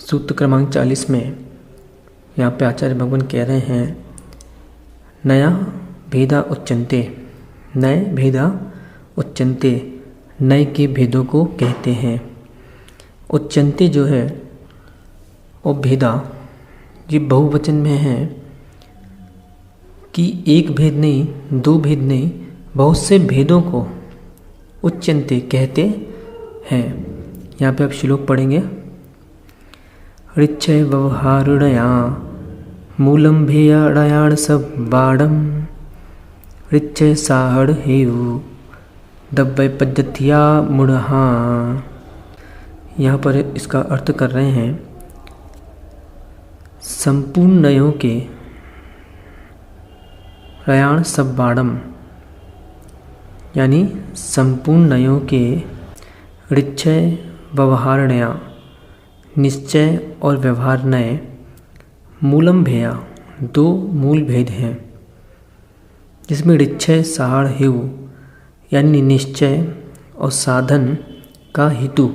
सूत्र क्रमांक 40 में यहाँ पे आचार्य भगवान कह रहे हैं नया भेदा उच्चन्ते, नए भेदा उच्चन्ते, नए के भेदों को कहते हैं। उच्चन्ते जो है और भेदा ये बहुवचन में है कि एक भेद नहीं, दो भेद नहीं, बहुत से भेदों को उच्चन्ते कहते हैं। यहाँ पे आप श्लोक पढ़ेंगे। ऋच्छय व्यवहारुणया मूलम भेयणयाण सब बाड़म ऋच्छय साहड़ हेयु दब्बय पद्धतिया मुड़हा। यहाँ पर इसका अर्थ कर रहे हैं संपूर्ण नयों के रयाण सब बाड़म, यानी संपूर्ण नयों के ऋच्छय व्यवहारणया निश्चय और व्यवहार नय मूलम भेया दो मूल भेद हैं, जिसमें ऋच्छय साहड़ हेयु यानी निश्चय और साधन का हेतु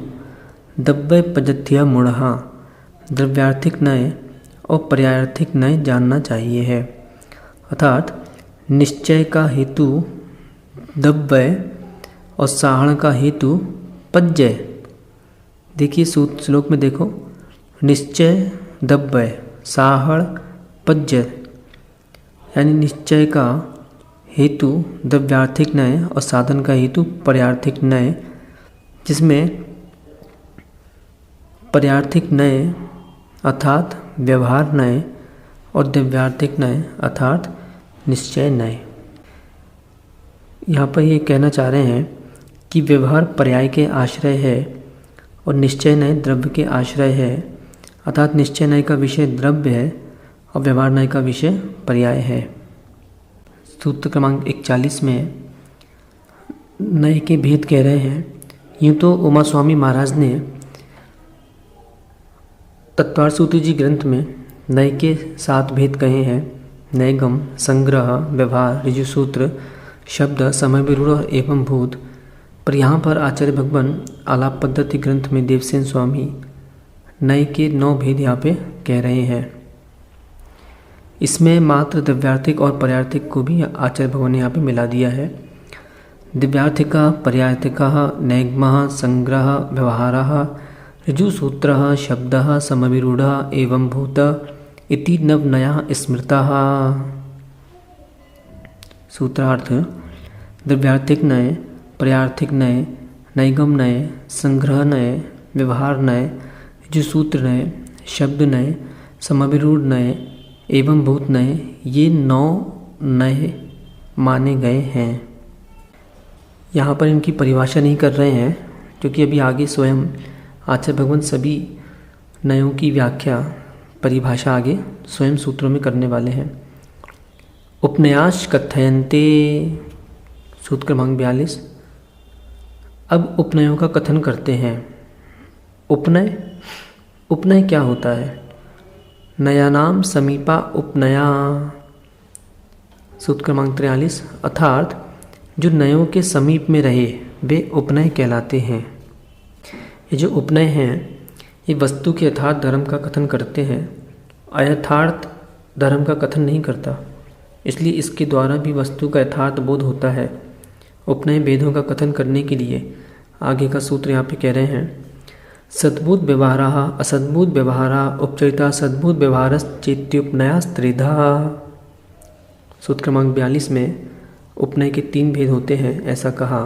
दब्बय पद्धतिया मुड़हा द्रव्यार्थिक नय और पर्यायार्थिक नय जानना चाहिए है। अर्थात निश्चय का हेतु दब्बय और साहड़ का हेतु पज्जय। देखिए श्लोक में देखो, निश्चय दब्बय साहड़ पज्जय, यानी निश्चय का हेतु द्रव्यार्थिक नय और साधन का हेतु पर्यायार्थिक नय, जिसमें पर्यायार्थिक नय अर्थात व्यवहार नय और द्रव्यार्थिक नय अर्थात निश्चय नय। यहाँ पर ये कहना चाह रहे हैं कि व्यवहार पर्याय के आश्रय है और निश्चय नय द्रव्य के आश्रय है, अर्थात निश्चय नय का विषय द्रव्य है और व्यवहार नय का विषय पर्याय है। सूत्र क्रमांक 41 में नय के भेद कह रहे हैं। यूँ तो उमा स्वामी महाराज ने तत्वार्थ सूत्र जी ग्रंथ में नय के 7 भेद कहे हैं। नयगम, संग्रह, व्यवहार, ऋजुसूत्र, शब्द, समय विरूढ़ एवं भूत। पर यहाँ पर आचार्य भगवान आलाप पद्धति ग्रंथ में देवसेन स्वामी नय के 9 भेद यहाँ पे कह रहे हैं। इसमें मात्र दिव्यार्थिक और पर्यायार्थिक को भी आचार्य भगवान ने यहाँ पे मिला दिया है। दिव्यार्थिका, पर्यायार्थिका, नैगमः, संग्रह, व्यवहारः, ऋजुसूत्रः, शब्दः, समविरूढ़ः एवं भूत इति नवनयः स्मृतः। सूत्रार्थ: दिव्यार्थिक नय, पर्यायार्थिक नय, नैगम नय, संग्रह नय, व्यवहार नय, ऋजुसूत्र नय, शब्द नय, समविरूढ़ नय एवं भूत नय, ये 9 नय माने गए हैं। यहाँ पर इनकी परिभाषा नहीं कर रहे हैं, क्योंकि अभी आगे स्वयं आचार्य भगवान सभी नयों की व्याख्या परिभाषा आगे स्वयं सूत्रों में करने वाले हैं। उपन्यास कथयन्ते, सूत्र क्रमांक 42। अब उपनयों का कथन करते हैं। उपनय, उपनय क्या होता है? नयानाम समीपा उपनया, सूत्र क्रमांक 43। अर्थात जो नयों के समीप में रहे वे उपनय कहलाते हैं। ये जो उपनय हैं ये वस्तु के यथार्थ धर्म का कथन करते हैं, अयथार्थ धर्म का कथन नहीं करता, इसलिए इसके द्वारा भी वस्तु का यथार्थ बोध होता है। उपनय भेदों का कथन करने के लिए आगे का सूत्र यहाँ पे कह रहे हैं। सद्भूत व्यवहारः असद्भूत व्यवहारः उपचरिता सद्भूत व्यवहारश्चेत्युपनयास्त्रिधा। सूत्र क्रमांक 42 में उपनय के 3 भेद होते हैं ऐसा कहा।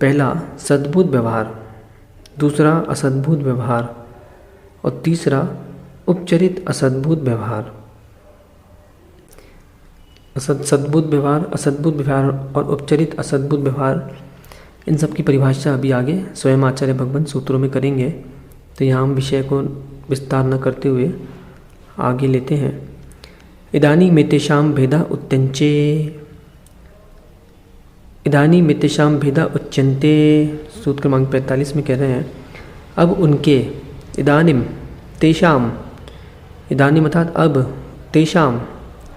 पहला सद्भूत व्यवहार, दूसरा असद्भूत व्यवहार और तीसरा उपचरित असद्भूत व्यवहार। सद्भूत व्यवहार, असद्भुत व्यवहार और उपचरित असद्भुत व्यवहार, इन सब की परिभाषा अभी आगे स्वयं आचार्य भगवान सूत्रों में करेंगे, तो यहाँ हम विषय को विस्तार न करते हुए आगे लेते हैं। इदानीमेतेषां भेदा उच्यन्ते, इदानीमेतेषां भेदा उच्यन्ते, सूत्र क्रमांक 45 में कह रहे हैं अब उनके, इदानीम तेषाम, इदानीम अर्थात अब, तेषाम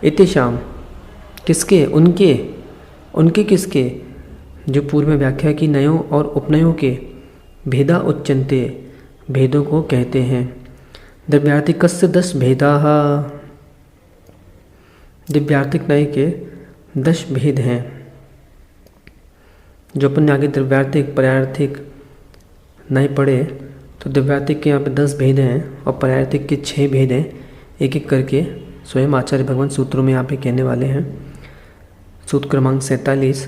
एतेषाम किसके, उनके, उनके किसके, जो पूर्व में व्याख्या की नयों और उपनयों के भेदा उच्यन्ते भेदों को कहते हैं। द्रव्यार्थिकस्य 10 भेदाः। द्रव्यार्थिक नय के 10 भेद हैं। जो अपन ने आगे द्रव्यार्थिक पर्यायार्थिक नय पढ़े, तो द्रव्यार्थिक के यहाँ पे 10 भेद हैं और पर्यायार्थिक के 6 भेद हैं। एक एक करके स्वयं आचार्य भगवान सूत्रों में यहाँ पे कहने वाले हैं। सूत्र क्रमांक 47।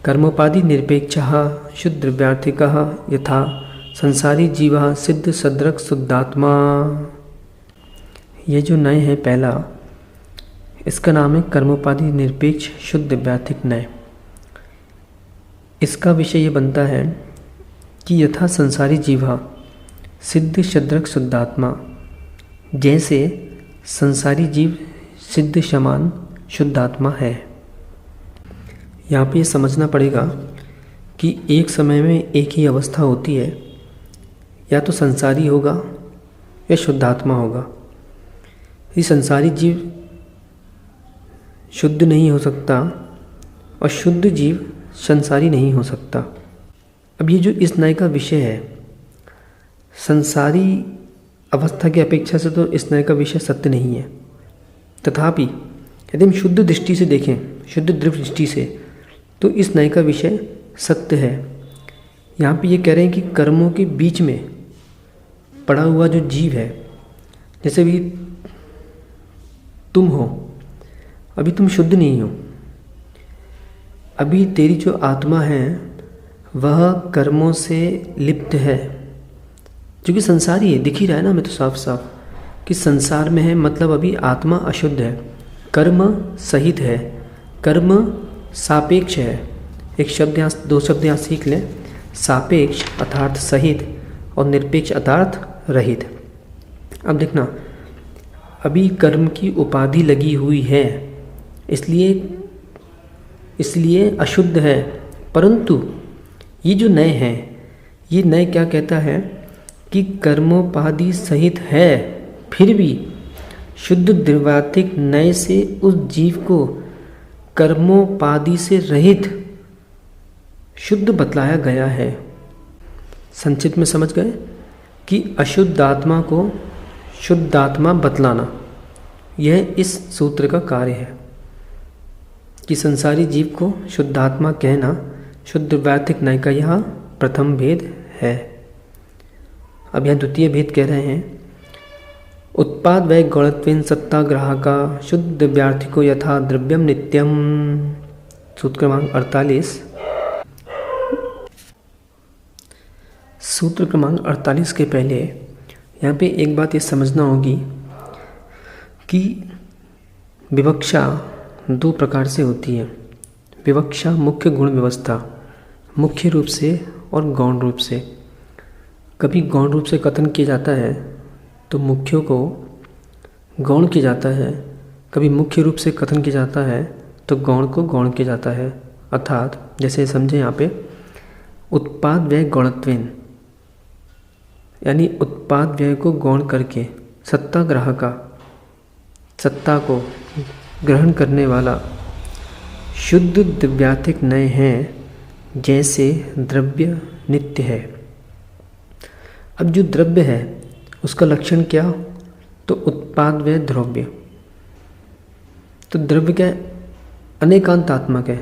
कर्मोपाधि निरपेक्षः शुद्ध द्रव्यार्थिकः यथा संसारी जीवः सिद्ध सदृक् शुद्धात्मा। ये जो नय है पहला, इसका नाम है कर्मोपाधि निरपेक्ष शुद्ध द्रव्यार्थिक नय। इसका विषय ये बनता है कि यथा संसारी जीवा सिद्ध सदृक् शुद्धात्मा, जैसे संसारी जीव सिद्ध समान शुद्धात्मा है। यहाँ पे ये समझना पड़ेगा कि एक समय में एक ही अवस्था होती है, या तो संसारी होगा या शुद्धात्मा होगा। ये संसारी जीव शुद्ध नहीं हो सकता और शुद्ध जीव संसारी नहीं हो सकता। अब ये जो इस नय का विषय है, संसारी अवस्था की अपेक्षा से तो इस नय का विषय सत्य नहीं है। तथापि यदि हम शुद्ध दृष्टि से देखें, शुद्ध द्रव्य दृष्टि से, तो इस नय का विषय सत्य है। यहाँ पे ये कह रहे हैं कि कर्मों के बीच में पड़ा हुआ जो जीव है, जैसे भी तुम हो, अभी तुम शुद्ध नहीं हो, अभी तेरी जो आत्मा है वह कर्मों से लिप्त है, जो कि संसारी है। दिख ही रहा है ना हमें तो साफ साफ कि संसार में है, मतलब अभी आत्मा अशुद्ध है, कर्म सहित है, कर्म सापेक्ष है। एक शब्द यहाँ, 2 शब्द यहाँ सीख लें, सापेक्ष अर्थात सहित और निरपेक्ष अर्थात रहित। अब देखना, अभी कर्म की उपाधि लगी हुई है, इसलिए अशुद्ध है। परंतु ये जो नय है, ये नय क्या कहता है कि कर्मोपाधि सहित है, फिर भी शुद्ध द्रव्यार्थिक नय से उस जीव को कर्मोपाधि से रहित शुद्ध बतलाया गया है। संक्षिप्त में समझ गए कि अशुद्ध आत्मा को शुद्ध आत्मा बतलाना, यह इस सूत्र का कार्य है कि संसारी जीव को शुद्धात्मा कहना शुद्ध द्रव्यार्थिक नय का यह प्रथम भेद है। अब यह द्वितीय भेद कह रहे हैं, उत्पाद वै गौणत्वेन सत्ताग्राहका शुद्ध द्रव्यार्थिको यथा द्रव्यम नित्यम। सूत्र क्रमांक 48। सूत्र क्रमांक 48 के पहले यहाँ पे एक बात ये समझना होगी कि विवक्षा 2 प्रकार से होती है। विवक्षा मुख्य गुण व्यवस्था, मुख्य रूप से और गौण रूप से। कभी गौण रूप से कथन किया जाता है तो मुख्यों को गौण किया जाता है, कभी मुख्य रूप से कथन किया जाता है तो गौण को गौण किया जाता है। अर्थात जैसे समझें यहाँ पे, उत्पाद व्यय गौणत्वेन, यानी उत्पाद व्यय को गौण करके सत्ताग्राहका, सत्ता को ग्रहण करने वाला शुद्ध द्रव्यार्थिक नय है, जैसे द्रव्य नित्य है। अब जो द्रव्य है उसका लक्षण क्या? तो उत्पाद व्यय द्रव्य। तो द्रव्य क्या है? अनेकांतात्मक है,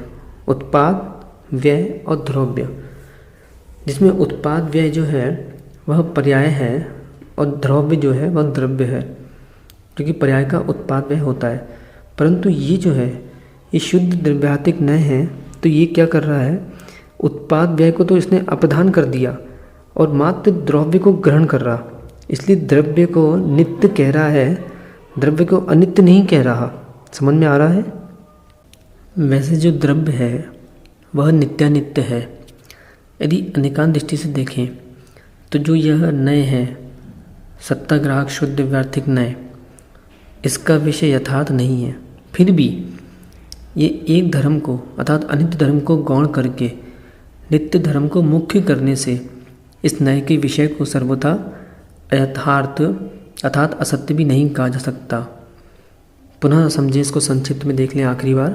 उत्पाद व्यय और द्रव्य, जिसमें उत्पाद व्यय जो है वह पर्याय है और द्रव्य जो है वह द्रव्य है, क्योंकि पर्याय का उत्पाद व्यय होता है। परंतु ये जो है ये शुद्ध द्रव्यार्थिक नय है, तो ये क्या कर रहा है, उत्पाद व्यय को तो इसने अपधान कर दिया और मात्र द्रव्य को ग्रहण कर रहा, इसलिए द्रव्य को नित्य कह रहा है, द्रव्य को अनित्य नहीं कह रहा। समझ में आ रहा है? वैसे जो द्रव्य है वह नित्यानित्य है। यदि अनेकांत दृष्टि से देखें तो जो यह नय है, सत्ताग्राहक शुद्ध द्रव्यार्थिक नय, इसका विषय यथार्थ नहीं है। फिर भी ये एक धर्म को अर्थात अनित्य धर्म को गौण करके नित्य धर्म को मुख्य करने से इस नय के विषय को सर्वथा अयथार्थ अर्थात असत्य भी नहीं कहा जा सकता। पुनः समझें, इसको संक्षिप्त में देख लें आखिरी बार,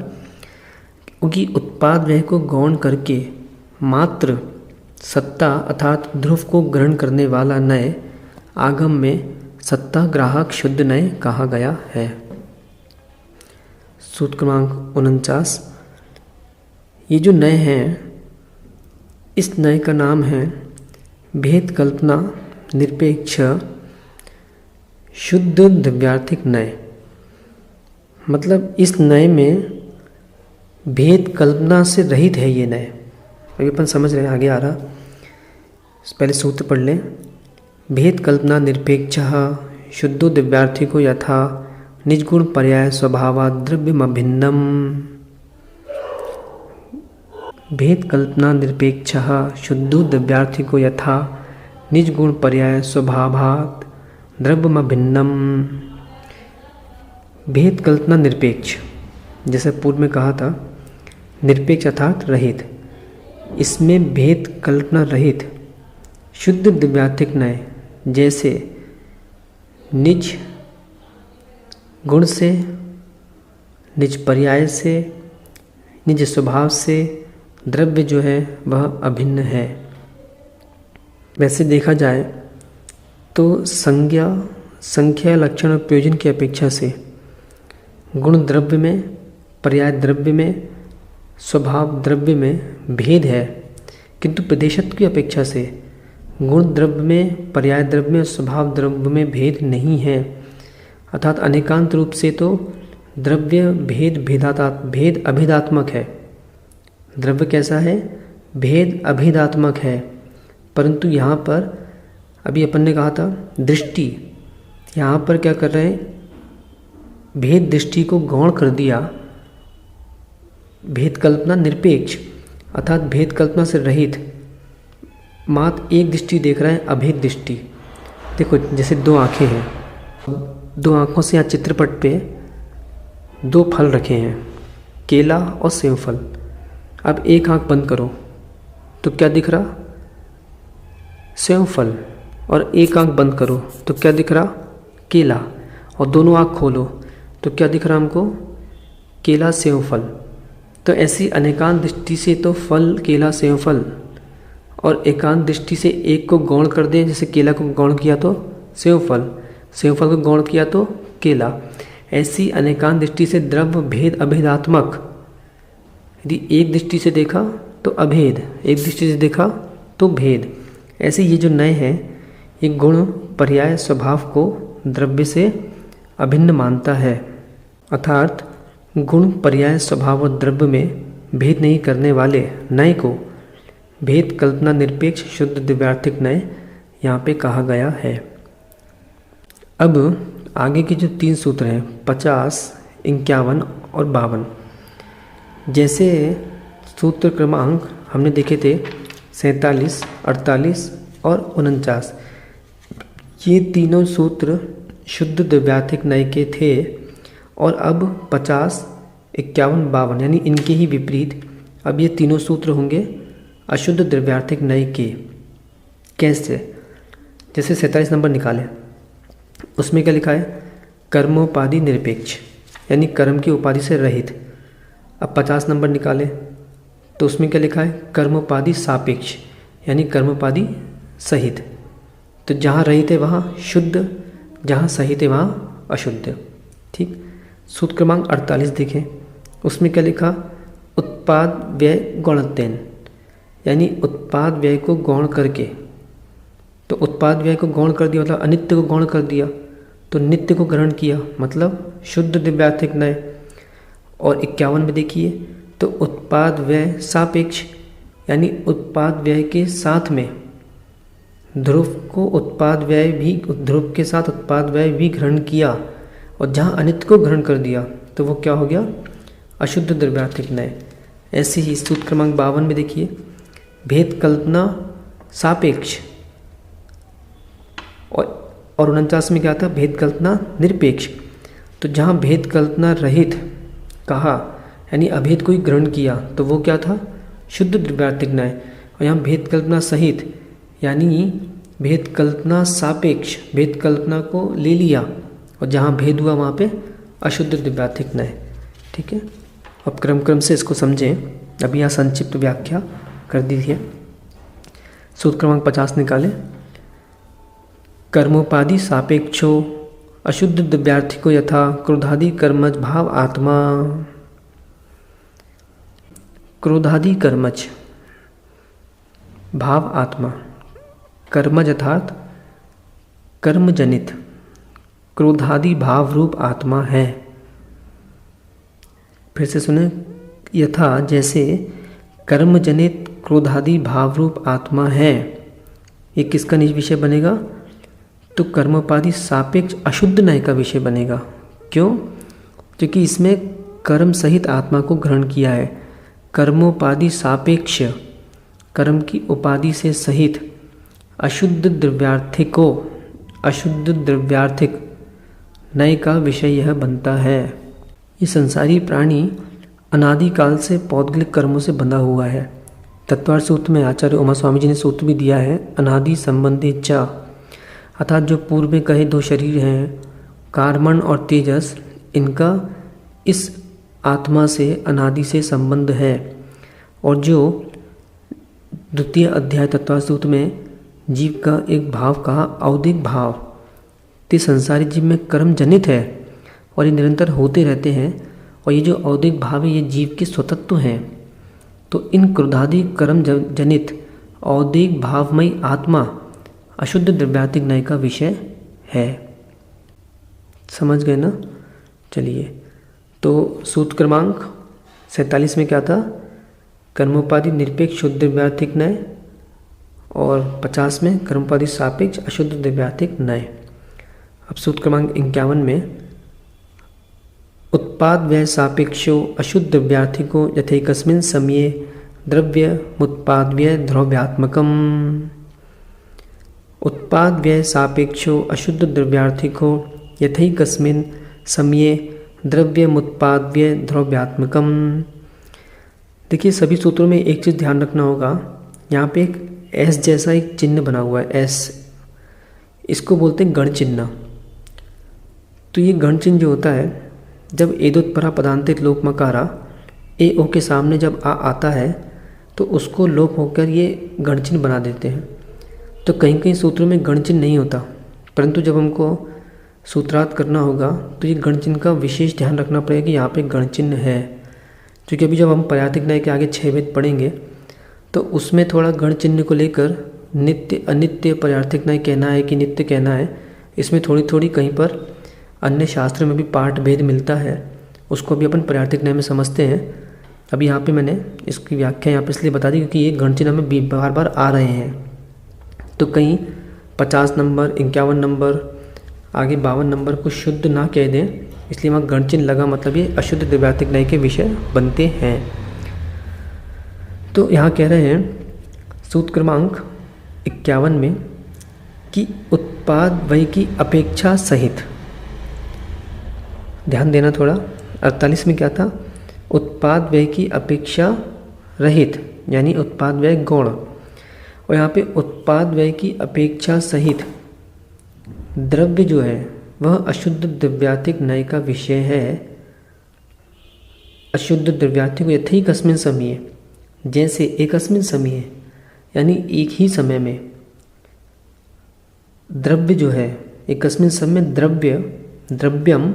क्योंकि उत्पाद व्यय को गौण करके मात्र सत्ता अर्थात ध्रुव को ग्रहण करने वाला नय आगम में सत्ता ग्राहक शुद्ध नय कहा गया है। सूत्र क्रमांक 49, ये जो नय है, इस नय का नाम है भेद कल्पना निरपेक्ष शुद्ध द्रव्यार्थिक नय। मतलब इस नय में भेद कल्पना से रहित है ये नय। अभी अपन समझ रहे हैं, आगे आ रहा, पहले सूत्र पढ़ लें। भेद कल्पना निरपेक्ष शुद्धो दिव्यार्थिको यथा निजगुण पर्याय स्वभावा द्रव्यमभिन्नम। भेद कल्पना निरपेक्ष शुद्धो दिव्यार्थिको यथा निजगुण पर्याय स्वभावात् द्रव्यमभिन्नम। भेद कल्पना निरपेक्ष, जैसे पूर्व में कहा था, निरपेक्ष अर्थात रहित। इसमें भेद कल्पना रहित शुद्ध दिव्यार्थिक नय, जैसे निज गुण से, निज पर्याय से, निज स्वभाव से द्रव्य जो है वह अभिन्न है। वैसे देखा जाए तो संख्या लक्षण और प्रयोजन की अपेक्षा से गुण द्रव्य में, पर्याय द्रव्य में, स्वभाव द्रव्य में भेद है, किंतु प्रदेशत्व की अपेक्षा से गुण द्रव्य में, पर्याय द्रव्य में, स्वभाव द्रव्य में भेद नहीं है। अर्थात अनेकांत रूप से तो द्रव्य भेद अभेदात्मक है। द्रव्य कैसा है? भेद अभेदात्मक है। परंतु यहाँ पर अभी अपन ने कहा था दृष्टि, यहाँ पर क्या कर रहे हैं? भेद दृष्टि को गौण कर दिया। भेद कल्पना निरपेक्ष अर्थात भेद कल्पना से रहित, मात्र एक दृष्टि देख रहे हैं, अभेद दृष्टि। देखो जैसे दो आंखें हैं, दो आंखों से यहाँ चित्रपट पे दो फल रखे हैं, केला और सेब फल। अब एक आंख बंद करो तो क्या दिख रहा? सेब फल। और एक आंख बंद करो तो क्या दिख रहा? केला। और दोनों आंख खोलो तो क्या दिख रहा हमको? केला सेब फल। तो ऐसी अनेकांत दृष्टि से तो फल केला सेब फल, और एकांत दृष्टि से एक को गौण कर दें, जैसे केला को गौण किया तो सेब फल, सेब फल को गौण किया तो केला। ऐसी अनेकांत दृष्टि से द्रव्य भेद अभेदात्मक, यदि एक दृष्टि से देखा तो अभेद, एक दृष्टि से देखा तो भेद। ऐसे ये जो नय है, ये गुण पर्याय स्वभाव को द्रव्य से अभिन्न मानता है। अर्थात गुण पर्याय स्वभाव और द्रव्य में भेद नहीं करने वाले नय को भेद कल्पना निरपेक्ष शुद्ध दिव्यार्थिक नय यहाँ पे कहा गया है। अब आगे के जो 3 सूत्र हैं 50, 51 और 52, जैसे सूत्र क्रमांक हमने देखे थे 47, 48 और 49, ये तीनों सूत्र शुद्ध दिव्यार्थिक नय के थे। और अब 50, 51, 52 यानी इनके ही विपरीत अब ये तीनों सूत्र होंगे अशुद्ध द्रव्यार्थिक नय के। कैसे? जैसे 47 नंबर निकालें, उसमें क्या लिखा है? कर्मोपाधि निरपेक्ष, यानी कर्म की उपाधि से रहित। अब 50 नंबर निकालें तो उसमें क्या लिखा है? कर्मोपाधि सापेक्ष, यानी कर्मोपाधि सहित। तो जहाँ रहित है वहाँ शुद्ध, जहाँ सहित है वहाँ अशुद्ध। ठीक। सूत्र क्रमांक 48 देखें, उसमें क्या लिखा? उत्पाद व्यय गौणत्वेन, यानी उत्पाद व्यय को गौण करके। तो उत्पाद व्यय को गौण कर दिया मतलब अनित्य को गौण कर दिया, तो नित्य को ग्रहण किया, मतलब शुद्ध दिव्यार्थिक नय। और 51 में देखिए तो उत्पाद व्यय सापेक्ष, यानी उत्पाद व्यय के साथ में ध्रुव को उत्पाद व्यय भी, ध्रुव के साथ उत्पाद व्यय भी ग्रहण किया, और जहाँ अनित्य को ग्रहण कर दिया तो वो क्या हो गया? अशुद्ध द्रव्यार्थिक नय। ऐसे ही सूत्र क्रमांक 52 में देखिए भेद कल्पना सापेक्ष, और 49 में क्या था? भेद कल्पना निरपेक्ष। तो जहाँ भेद कल्पना रहित कहा, यानी अभेद को ही ग्रहण किया, तो वो क्या था? शुद्ध द्रव्यार्थिक नय। और यहाँ भेद कल्पना सहित, यानी भेद कल्पना सापेक्ष, भेद कल्पना को ले लिया, और जहाँ भेद हुआ वहाँ पे अशुद्ध द्रव्यार्थिक नय। ठीक है। अब क्रम से इसको समझें। अभी यहाँ संक्षिप्त व्याख्या कर दी है। सूत्र क्रमांक 50 निकालें। कर्मोपाधि सापेक्षो अशुद्ध द्रव्यार्थिको यथा क्रोधादि कर्मज भाव आत्मा। क्रोधादि कर्मज भाव आत्मा, कर्मज अर्थात कर्मजनित क्रोधादि भाव रूप आत्मा है। फिर से सुने, यथा जैसे कर्मजनित क्रोधादि भाव रूप आत्मा है। ये किसका निज विषय बनेगा? तो कर्मोपाधि सापेक्ष अशुद्ध नय का विषय बनेगा। क्यों? क्योंकि इसमें कर्म सहित आत्मा को ग्रहण किया है। कर्मोपाधि सापेक्ष, कर्म की उपाधि से सहित अशुद्ध द्रव्यार्थिको, अशुद्ध द्रव्यार्थिक नय का विषय यह बनता है। ये संसारी प्राणी अनादिकाल से पौद्गलिक कर्मों से बंधा हुआ है। तत्वार्थ सूत्र में आचार्य उमा स्वामी जी ने सूत्र भी दिया है, अनादि संबंधी च, अर्थात जो पूर्व में कहे दो शरीर हैं, कार्मण और तेजस, इनका इस आत्मा से अनादि से संबंध है। और जो द्वितीय अध्याय तत्वार्थ सूत्र में जीव का एक भाव कहा, औदिक भाव, तो संसारी जीव में कर्म जनित है और ये निरंतर होते रहते हैं। और ये जो औदिक भाव है ये जीव के स्वतत्व हैं। तो इन क्रोधादि कर्म जनित औदिक भावमयी आत्मा अशुद्ध द्रव्यार्थिक नय का विषय है। समझ गए ना? चलिए, तो सूत्र क्रमांक 47 में क्या था? कर्मोपाधि निरपेक्ष शुद्ध द्रव्यार्थिक नय, और 50 में कर्मोपाधि सापेक्ष अशुद्ध द्रव्यार्थिक नय। अब सूत्र क्रमांक 51 में उत्पाद व्यय सापेक्षो अशुद्ध द्रव्यार्थिको यथैकस्मिन् समये द्रव्य मुत्पाद व्यय द्रव्यात्मकम्। उत्पाद व्यय सापेक्षो अशुद्ध द्रव्यार्थिको यथैकस्मिन् समये द्रव्य मुत्पाद व्यय द्रव्यात्मकम्। देखिए, सभी सूत्रों में एक चीज़ ध्यान रखना होगा, यहाँ पे एक एस जैसा एक चिन्ह बना हुआ है, एस, इसको बोलते हैं गण चिन्ह। तो ये गण चिन्ह जो होता है, जब एदोत्परा पदांतिक लोप मकारा ए ओ के सामने जब आ आता है तो उसको लोप होकर ये गण चिन्ह बना देते हैं। तो कहीं कहीं सूत्रों में गण चिन्ह नहीं होता, परंतु जब हमको सूत्रार्थ करना होगा तो ये गण चिन्ह का विशेष ध्यान रखना पड़ेगा कि यहाँ पे गण चिन्ह है। क्योंकि अभी जब हम पर्यायवाची नय के आगे 6 वेद पढ़ेंगे तो उसमें थोड़ा गण चिन्ह को लेकर नित्य अनित्य पर्यायवाची नय कहना है कि नित्य कहना है, इसमें थोड़ी थोड़ी कहीं पर अन्य शास्त्र में भी पाठ भेद मिलता है, उसको भी अपन पर्यायवाची नय में समझते हैं। अभी यहाँ पे मैंने इसकी व्याख्या यहाँ पे इसलिए बता दी क्योंकि ये गण चिन्ह में बार बार आ रहे हैं। तो कहीं 50 नंबर, 51 नंबर, आगे 52 नंबर को शुद्ध ना कह दें, इसलिए वहाँ गण चिन्ह लगा, मतलब ये अशुद्ध द्रव्यार्थिक नय के विषय बनते हैं। तो यहाँ कह रहे हैं सूत्र क्रमांक 51 में कि उत्पाद व्यय की अपेक्षा सहित, ध्यान देना थोड़ा, 48 में क्या था? उत्पाद व्यय की अपेक्षा रहित, यानी उत्पाद व्यय गौण, और यहाँ पे उत्पाद व्यय की अपेक्षा सहित द्रव्य जो है वह अशुद्ध द्रव्यार्थिक नय का विषय है। अशुद्ध द्रव्यार्थिक यथैकस्मिन् समये, जैसे एकस्मिन् समये यानी एक ही समय में द्रव्य जो है, एकस्मिन् समय द्रव्य, द्रव्यम,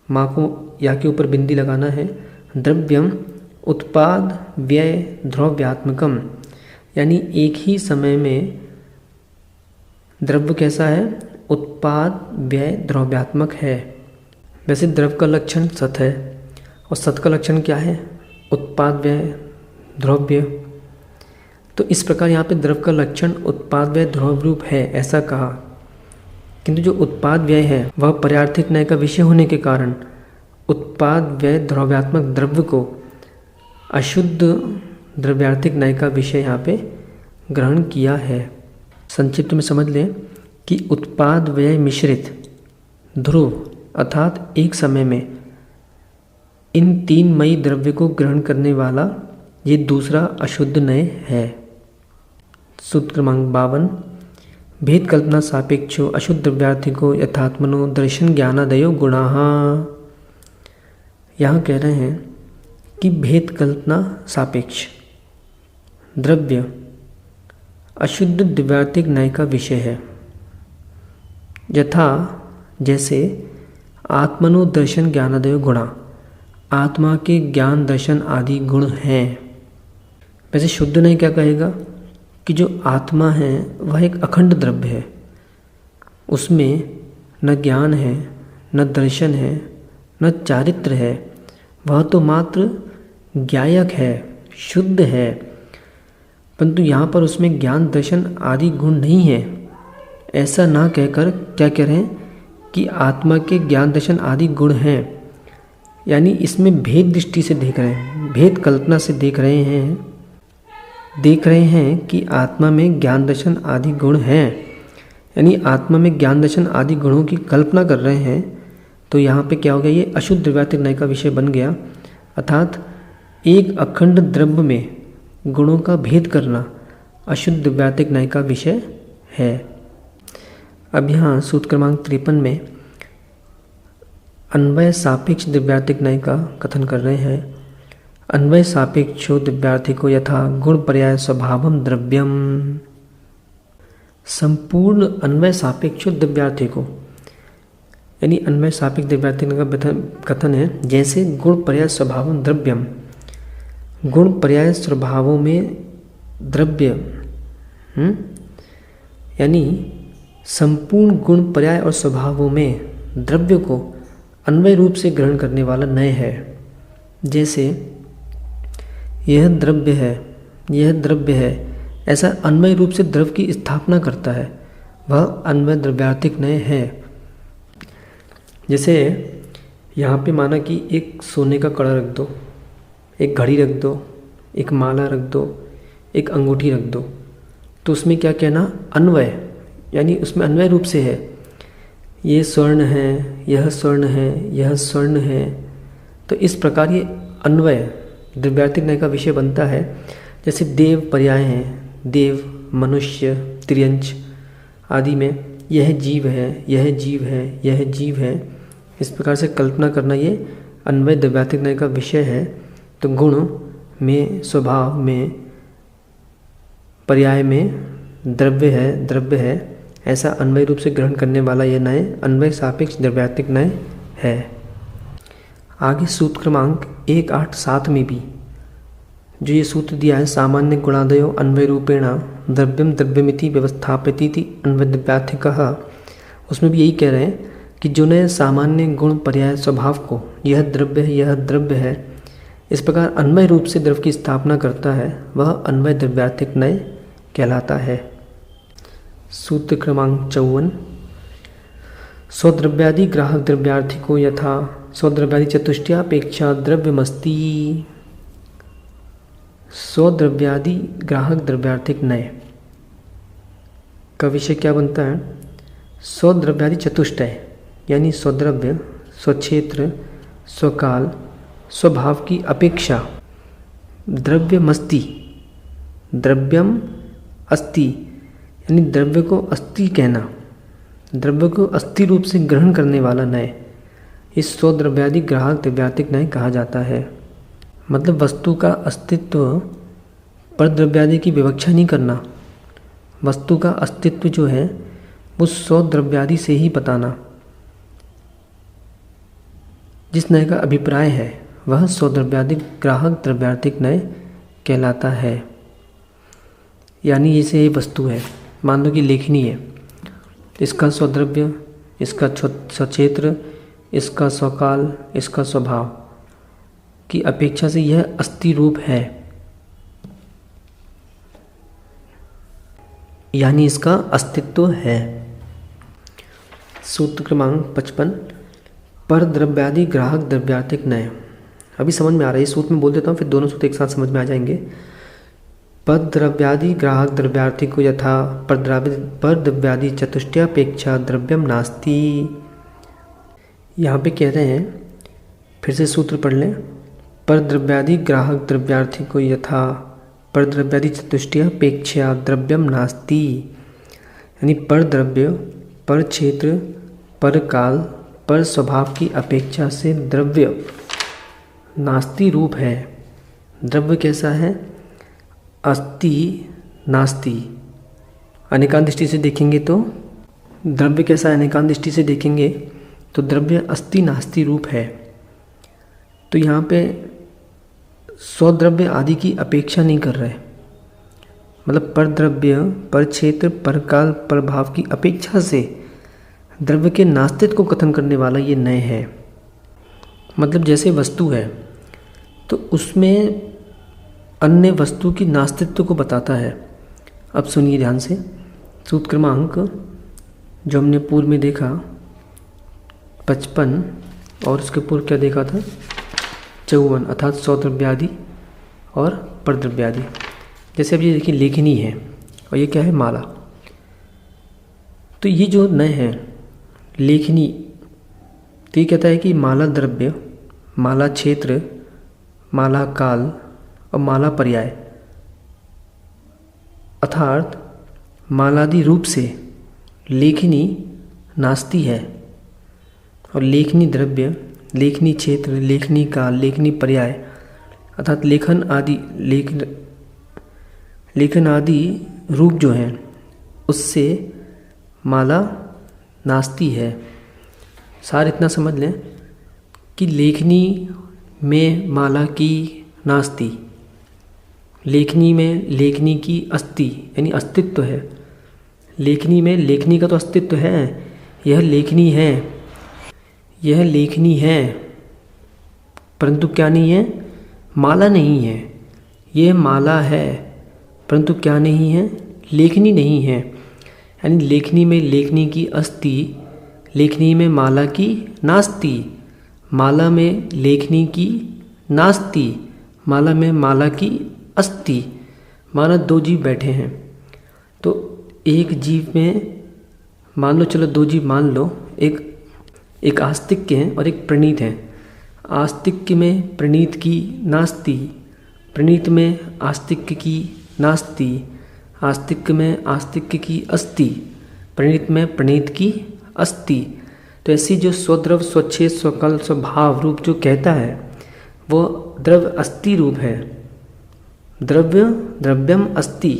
माँ को या के ऊपर बिंदी लगाना है, द्रव्यम उत्पाद व्यय द्रव्यात्मकम, यानी एक ही समय में द्रव्य कैसा है? उत्पाद व्यय द्रव्यात्मक है। वैसे द्रव्य का लक्षण सत है और सत का लक्षण क्या है? उत्पाद व्यय द्रव्य। तो इस प्रकार यहाँ पे द्रव्य का लक्षण उत्पाद व्यय द्रव्य रूप है ऐसा कहा, किंतु जो उत्पाद व्यय है वह पर्यायवाची नय का विषय होने के कारण उत्पाद व्यय द्रव्यात्मक द्रव्य को अशुद्ध द्रव्यार्थिक नय का विषय यहाँ पे ग्रहण किया है। संक्षिप्त में समझ लें कि उत्पाद व्यय मिश्रित ध्रुव अर्थात एक समय में इन 3 मयी द्रव्य को ग्रहण करने वाला ये दूसरा अशुद्ध नय है। सूत्र क्रमांक 52 भेद कल्पना सापेक्षो अशुद्ध द्रव्यार्थिको यथात्मनो दर्शन ज्ञानादयो गुणाः। यहाँ कह रहे हैं कि भेद कल्पना सापेक्ष द्रव्य अशुद्ध द्रव्यार्थिक नय का विषय है। यथा जैसे आत्मनो दर्शन ज्ञानादयो गुणा, आत्मा के ज्ञान दर्शन आदि गुण हैं। वैसे शुद्ध नहीं क्या कहेगा कि जो आत्मा है वह एक अखंड द्रव्य है, उसमें न ज्ञान है, न दर्शन है, न चारित्र है, वह तो मात्र ज्ञायक है, शुद्ध है, परंतु यहाँ पर उसमें ज्ञान दर्शन आदि गुण नहीं है। ऐसा ना कहकर क्या कह रहे हैं कि आत्मा के ज्ञान दर्शन आदि गुण हैं, यानी इसमें भेद दृष्टि से देख रहे हैं, भेद कल्पना से देख रहे हैं कि आत्मा में ज्ञान दर्शन आदि गुण हैं, यानी आत्मा में ज्ञान दर्शन आदि गुणों की कल्पना कर रहे हैं। तो यहाँ पे क्या हो गया, ये अशुद्ध द्रव्यात्मक न्याय का विषय बन गया, अर्थात एक अखंड द्रव्य में गुणों का भेद करना अशुद्ध द्रव्यात्मक न्याय का विषय है। अब यहाँ सूत्र क्रमांक 53 में अन्वय सापेक्ष द्रव्यात्मक न्याय का कथन कर रहे हैं। अन्वय सापेक्षो द्रव्यार्थिको यथा गुण पर्याय स्वभावम द्रव्यम। संपूर्ण अन्वय सापेक्षो द्रव्यार्थिको, यानी अन्वय सापेक्ष द्रव्यार्थिक का कथन है जैसे गुण पर्याय स्वभावम द्रव्यम, गुण पर्याय स्वभावों में द्रव्य, यानी संपूर्ण गुण पर्याय और स्वभावों में द्रव्य को अन्वय रूप से ग्रहण करने वाला नय है। जैसे यह द्रव्य है, यह द्रव्य है, ऐसा अन्वय रूप से द्रव्य की स्थापना करता है, वह अन्वय द्रव्यार्थिक नय है। जैसे यहाँ पे माना कि एक सोने का कड़ा रख दो, एक घड़ी रख दो, एक माला रख दो, एक अंगूठी रख दो, तो उसमें क्या कहना, अन्वय, यानी उसमें अन्वय रूप से है, ये स्वर्ण है, यह स्वर्ण है, यह स्वर्ण है। तो इस प्रकार ये अन्वय द्रव्यार्थिक न्याय का विषय बनता है। जैसे देव पर्याय हैं, देव, मनुष्य, त्रियंच आदि में यह जीव है, यह जीव है, यह जीव है, इस प्रकार से कल्पना करना ये अन्वय द्रव्यार्थिक न्याय का विषय है। तो गुण में, स्वभाव में, पर्याय में द्रव्य है, ऐसा अन्वय रूप से ग्रहण करने वाला यह न्याय अन्वय सापेक्ष द्रव्यात्मक न्याय है। आगे सूत्र क्रमांक 187 में भी जो ये सूत्र दिया है, सामान्य गुणादयो अन्वय रूपेण द्रव्यम द्रव्यमिति व्यवस्थापयतीति अन्वय द्रव्यात्मकः, उसमें भी यही कह रहे हैं कि जो नए सामान्य गुण पर्याय स्वभाव को यह द्रव्य है, यह द्रव्य है, इस प्रकार अन्वय रूप से द्रव्य की स्थापना करता है, वह अन्वय द्रव्यात्मक न्याय कहलाता है। सूत्र क्रमांक 54 स्वद्रव्यादि ग्राहक द्रव्यार्थिको यथा स्वद्रव्यादि चतुष्टयापेक्षा द्रव्यमस्ति। स्वद्रव्यादि ग्राहक द्रव्यार्थिक न्याय का विषय क्या बनता है, स्वद्रव्यादि चतुष्टय, यानी स्वद्रव्य, स्वक्षेत्र, स्वकाल, स्वभाव की अपेक्षा द्रव्यमस्ति, द्रव्यम अस्ति, यानी द्रव्य को अस्ति कहना, द्रव्य को अस्थि रूप से ग्रहण करने वाला न्याय, इस स्वद्रव्यादि ग्राहक द्रव्यात्मक न्याय कहा जाता है। मतलब वस्तु का अस्तित्व पर द्रव्यादि की विवक्षा नहीं करना, वस्तु का अस्तित्व जो है वो स्वद्रव्यादि से ही बताना। जिस न्याय का अभिप्राय है वह स्वद्रव्यादि ग्राहक द्रव्यात्मक न्याय कहलाता है। यानी जैसे ये वस्तु है, मान लो कि लेखनी है, इसका स्वद्रव्य, इसका स्वक्षेत्र, इसका स्वकाल, इसका स्वभाव की अपेक्षा से यह अस्थि रूप है, यानी इसका अस्तित्व है। सूत्र क्रमांक 55 पर द्रव्यादि ग्राहक द्रव्यात्मक न्याय। अभी समझ में आ रहा है, इस सूत्र में बोल देता हूँ, फिर दोनों सूत्र एक साथ समझ में आ जाएंगे। पर द्रव्यादि ग्राहक द्रव्यार्थिको यथा पर द्रव्यादि चतुष्टयापेक्षा द्रव्यम नास्ति। यहाँ पे कह रहे हैं, फिर से सूत्र पढ़ लें, पर द्रव्यादि ग्राहक द्रव्यार्थिको यथा पर द्रव्यादि चतुष्टयापेक्षा द्रव्यम नास्ति, यानी पर द्रव्य, पर क्षेत्र, पर काल, पर स्वभाव की अपेक्षा से द्रव्य नास्ति रूप है। द्रव्य कैसा है, अस्ति नास्ति। अनेकांत दृष्टि से देखेंगे तो द्रव्य कैसा है, एकांत दृष्टि से देखेंगे तो द्रव्य अस्ति नास्ति रूप है। तो यहाँ पे स्वद्रव्य आदि की अपेक्षा नहीं कर रहे, मतलब पर द्रव्य, पर क्षेत्र, पर काल, पर भाव की अपेक्षा से द्रव्य के नास्तित्व को कथन करने वाला ये नय है। मतलब जैसे वस्तु है तो उसमें अन्य वस्तु की नास्तित्व को बताता है। अब सुनिए ध्यान से, सूत्र क्रमांक जो हमने पूर्व में देखा 55 और उसके पूर्व क्या देखा था 54, अर्थात स्वद्रव्यादि और परद्रव्यादि। जैसे अब ये देखिए लेखनी है और ये क्या है माला। तो ये जो नय है लेखनी, तो ये कहता है कि माला द्रव्य, माला क्षेत्र, माला काल और माला पर्याय, अर्थात मालादि रूप से लेखनी नास्ति है। और लेखनी द्रव्य, लेखनी क्षेत्र, लेखनी काल, लेखनी पर्याय अर्थात लेखन आदि रूप जो हैं उससे माला नास्ति है। सार इतना समझ लें कि लेखनी में माला की नास्ति, लेखनी में लेखनी की अस्ति यानी अस्तित्व है। लेखनी में लेखनी का तो अस्तित्व है, यह लेखनी है, यह लेखनी है, परंतु क्या नहीं है, माला नहीं है। यह माला है परंतु क्या नहीं है, लेखनी नहीं है। यानी लेखनी में लेखनी की अस्ति, लेखनी में माला की नास्ति, माला में लेखनी की नास्ति, माला में माला की अस्ति। माना दो जीव बैठे हैं तो एक जीव में मान लो, चलो दो जीव मान लो, एक आस्तिक्य है और एक प्रणीत है। आस्तिक्य में प्रणीत की नास्ति, प्रणीत में आस्तिक्य की नास्ति, आस्तिक्य में आस्तिक्य की अस्ति, प्रणीत में प्रणीत की अस्ति। तो ऐसी जो स्वद्रव, स्वच्छेद, स्वकल, स्वभाव रूप जो कहता है वो द्रव्य अस्ति रूप है। द्रव्य द्रव्यम अस्ति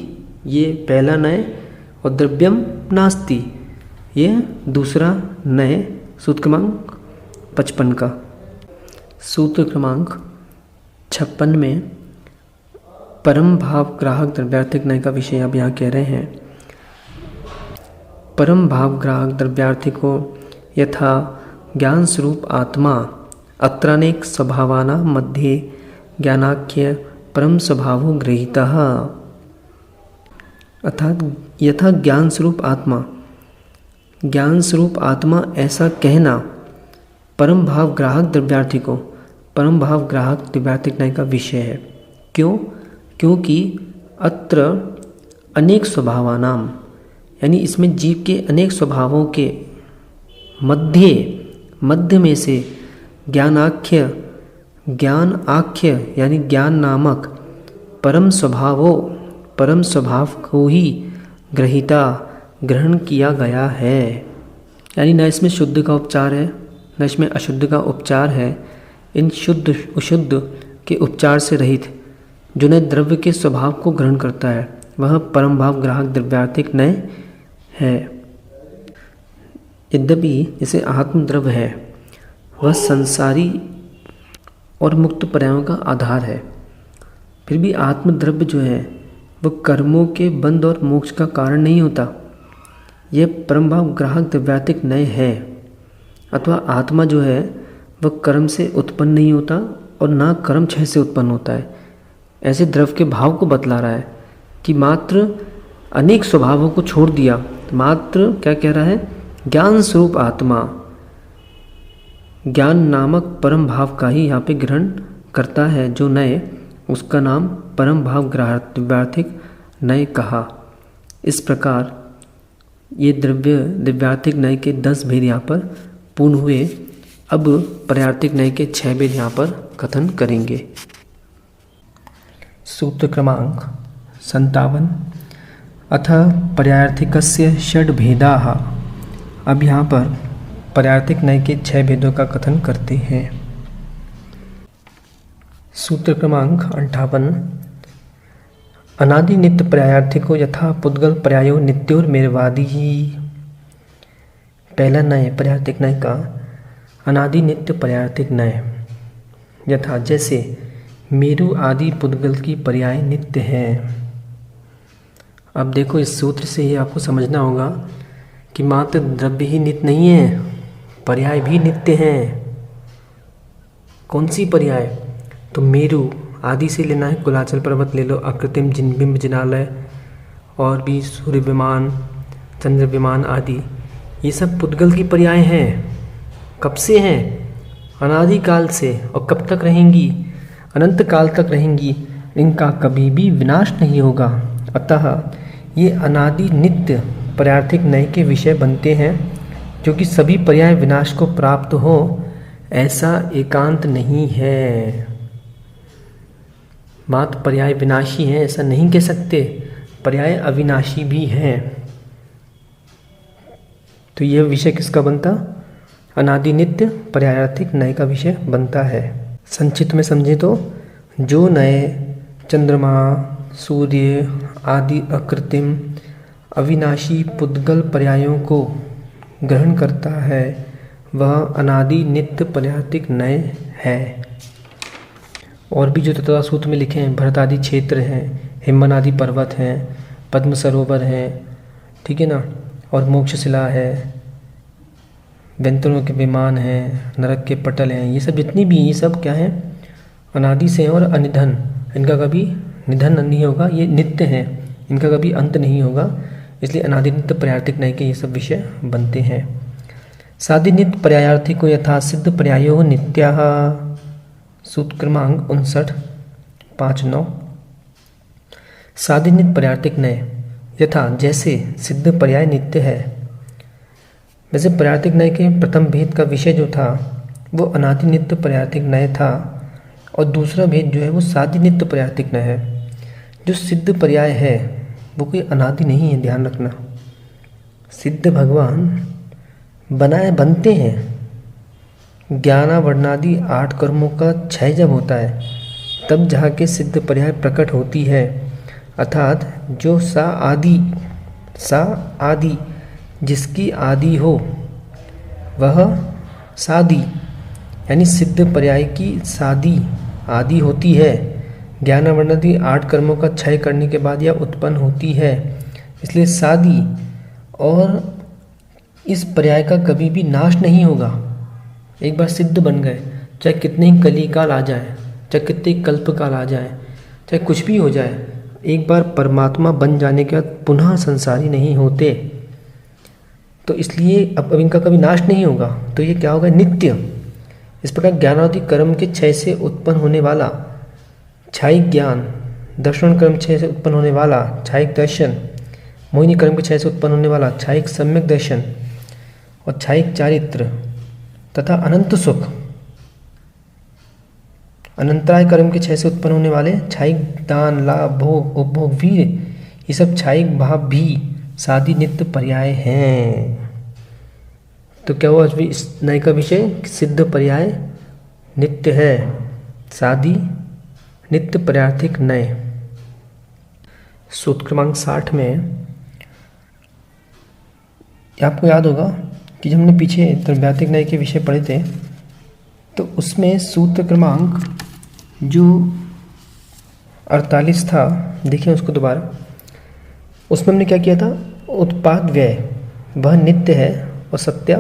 ये पहला नय और द्रव्यम नास्ति ये दूसरा नय। सूत्र क्रमांक 55 का। सूत्र क्रमांक 56 में परम भाव ग्राहक द्रव्यार्थिक नय का विषय अब यहाँ कह रहे हैं। परम भाव ग्राहक द्रव्यार्थिको यथा ज्ञान स्वरूप आत्मा अत्रानेक स्वभावानां मध्ये ज्ञानाख्य परम स्वभावो गृहीतः। अर्थात यथा ज्ञान स्वरूप आत्मा, ज्ञान स्वरूप आत्मा ऐसा कहना परम भाव ग्राहक द्रव्यार्थिको, परम भाव ग्राहक द्रव्यार्थिक नय का विषय है। क्यों? क्योंकि अत्र अनेक स्वभावानाम, यानी इसमें जीव के अनेक स्वभावों के मध्य में से ज्ञानाख्य, ज्ञान आख्य यानी ज्ञान नामक परम स्वभाव को ही ग्रहण किया गया है। यानी न इसमें शुद्ध का उपचार है न इसमें अशुद्ध का उपचार है। इन शुद्ध अशुद्ध के उपचार से रहित जो नय द्रव्य के स्वभाव को ग्रहण करता है वह परम भाव ग्राहक द्रव्यार्थिक नय है। यद्यपि जैसे आत्मद्रव्य है वह संसारी और मुक्त पर्यायों का आधार है, फिर भी आत्मद्रव्य जो है वह कर्मों के बंध और मोक्ष का कारण नहीं होता। यह परम भाव ग्राहक द्रव्यार्थिक नय है। अथवा आत्मा जो है वह कर्म से उत्पन्न नहीं होता और ना कर्म क्षय से उत्पन्न होता है। ऐसे द्रव्य के भाव को बतला रहा है कि मात्र अनेक स्वभावों को छोड़ दिया, मात्र क्या कह रहा है, ज्ञान स्वरूप आत्मा, ज्ञान नामक परम भाव का ही यहाँ पे ग्रहण करता है जो नय, उसका नाम परम भाव ग्राहक द्रव्यार्थिक नय कहा। इस प्रकार ये द्रव्यार्थिक नय के 10 भेद यहाँ पर पूर्ण हुए। अब पर्यार्थिक नय के 6 भेद यहाँ पर कथन करेंगे। सूत्र क्रमांक 57 अथ पर्यार्थिकस्य षड् भेदाः। अब यहाँ पर पर्यार्थिक नय के 6 भेदों का कथन करते हैं। सूत्र क्रमांक 58 अनादि नित्य पर्यायार्थिको यथा पुद्गल पर्यायो नित्योर्मेवादी ही। पहला नय पर्यायवार्तिक नय का अनादि नित्य पर्यायवार्तिक नय, यथा जैसे मेरु आदि पुद्गल की पर्याय नित्य है। अब देखो इस सूत्र से ही आपको समझना होगा कि मात्र द्रव्य ही नित्य नहीं है, पर्याय भी नित्य हैं। कौन सी पर्याय? तो मेरु आदि से लेना है, कुलाचल पर्वत ले लो, अकृत्रिम जिनबिंब जिनालय और भी सूर्य विमान, चंद्र विमान आदि, ये सब पुद्गल की पर्याय हैं। कब से हैं? अनादिकाल से। और कब तक रहेंगी? अनंत काल तक रहेंगी। इनका कभी भी विनाश नहीं होगा। अतः ये अनादि नित्य पर्यायवार्तिक नय के विषय बनते हैं, जो कि सभी पर्याय विनाश को प्राप्त हो ऐसा एकांत नहीं है। मात्र पर्याय विनाशी हैं ऐसा नहीं कह सकते, पर्याय अविनाशी भी हैं। तो यह विषय किसका बनता? अनादि नित्य पर्यायवार्तिक नय का विषय बनता है। संक्षिप्त में समझे तो जो नय चंद्रमा, सूर्य आदि अकृत्रिम अविनाशी पुद्गल पर्यायों को ग्रहण करता है वह अनादि नित्य पर्यायवार्तिक नय है। और भी जो तत्व सूत्र में लिखे हैं, भरत आदि क्षेत्र हैं, हिमवन आदि पर्वत हैं, पद्म सरोवर हैं, ठीक है ना, और मोक्षशिला है, व्यंतरों के विमान हैं, नरक के पटल हैं, ये सब जितनी भी ये सब क्या है? अनादि से हैं और अनिधन, इनका कभी निधन नहीं होगा, ये नित्य हैं, इनका कभी अंत नहीं होगा। इसलिए अनादि नित्य पर्यायवार्तिक नय के ये सब विषय बनते हैं। सादि नित्य पर्यायार्थिको यथा सिद्ध पर्यायो नित्याः। सूत्र क्रमांक 59 5-9। सादि नित्य पर्यायवार्तिक नय यथा जैसे सिद्ध पर्याय नित्य है। वैसे पर्यायवार्तिक नय के प्रथम भेद का विषय जो था वो अनादि नित्य पर्यायवार्तिक नय था, और दूसरा भेद जो है वो सादि नित्य पर्यायवार्तिक नय है। जो सिद्ध पर्याय है वो कोई अनादि नहीं है, ध्यान रखना। सिद्ध भगवान बनते हैं। ज्ञानावर्णादि 8 कर्मों का क्षय जब होता है तब जाके सिद्ध पर्याय प्रकट होती है। अर्थात जो सा आदि जिसकी आदि हो वह सादि, यानी सिद्ध पर्याय की सादी आदि होती है। ज्ञानावर्णादि 8 कर्मों का क्षय करने के बाद यह उत्पन्न होती है, इसलिए सादी। और इस पर्याय का कभी भी नाश नहीं होगा। एक बार सिद्ध बन गए, चाहे कितने ही कलिकाल आ जाए, चाहे कितने ही कल्पकाल आ जाए, चाहे कुछ भी हो जाए, एक बार परमात्मा बन जाने के बाद पुनः संसारी नहीं होते। तो इसलिए अब इनका कभी नाश नहीं होगा, तो ये क्या होगा? नित्य। इस प्रकार ज्ञानादि कर्म के क्षय से उत्पन्न होने वाला क्षयिक ज्ञान, दर्शन कर्म क्षय से उत्पन्न होने वाला क्षयिक दर्शन, मोहिनी कर्म के क्षय से उत्पन्न होने वाला क्षयिक सम्यक दर्शन और क्षयिक चारित्र तथा अनंत सुख, अनंतराय कर्म के क्षय से उत्पन्न होने वाले क्षयिक दान, लाभ, भोग, उपभोग, वीर, ये सब क्षयिक भाव भी सादि नित्य पर्याय हैं। तो क्या हुआ? इस नय का विषय सिद्ध पर्याय नित्य है, सादि नित्य पर्यायवार्तिक नय। सूत्र क्रमांक 60 में आपको याद होगा कि जब हमने पीछे द्रव्यार्तिक नय के विषय पढ़े थे तो उसमें सूत्र क्रमांक जो 48 था, देखिए उसको दोबारा। उसमें हमने क्या किया था? उत्पाद व्यय वह नित्य है और सत्या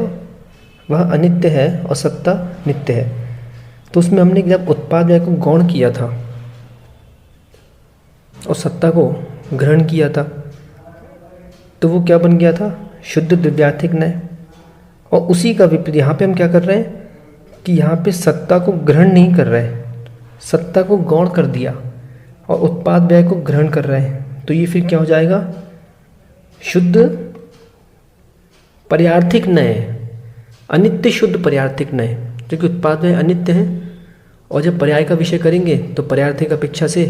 वह अनित्य है और सत्ता नित्य है। तो उसमें हमने जब उत्पाद व्यय को गौण किया था और सत्ता को ग्रहण किया था तो वो क्या बन गया था? शुद्ध द्रव्यार्तिक नय। और उसी का विपरीत यहाँ पे हम क्या कर रहे हैं कि यहाँ पे सत्ता को ग्रहण नहीं कर रहे, सत्ता को गौण कर दिया और उत्पाद व्यय को ग्रहण कर रहे हैं। तो ये फिर क्या हो जाएगा? शुद्ध पर्यायवार्तिक नय, अनित्य शुद्ध पर्यायवार्तिक नय, क्योंकि उत्पाद व्यय अनित्य है। और जब पर्याय का विषय करेंगे तो पर्यायवार्तिक अपेक्षा से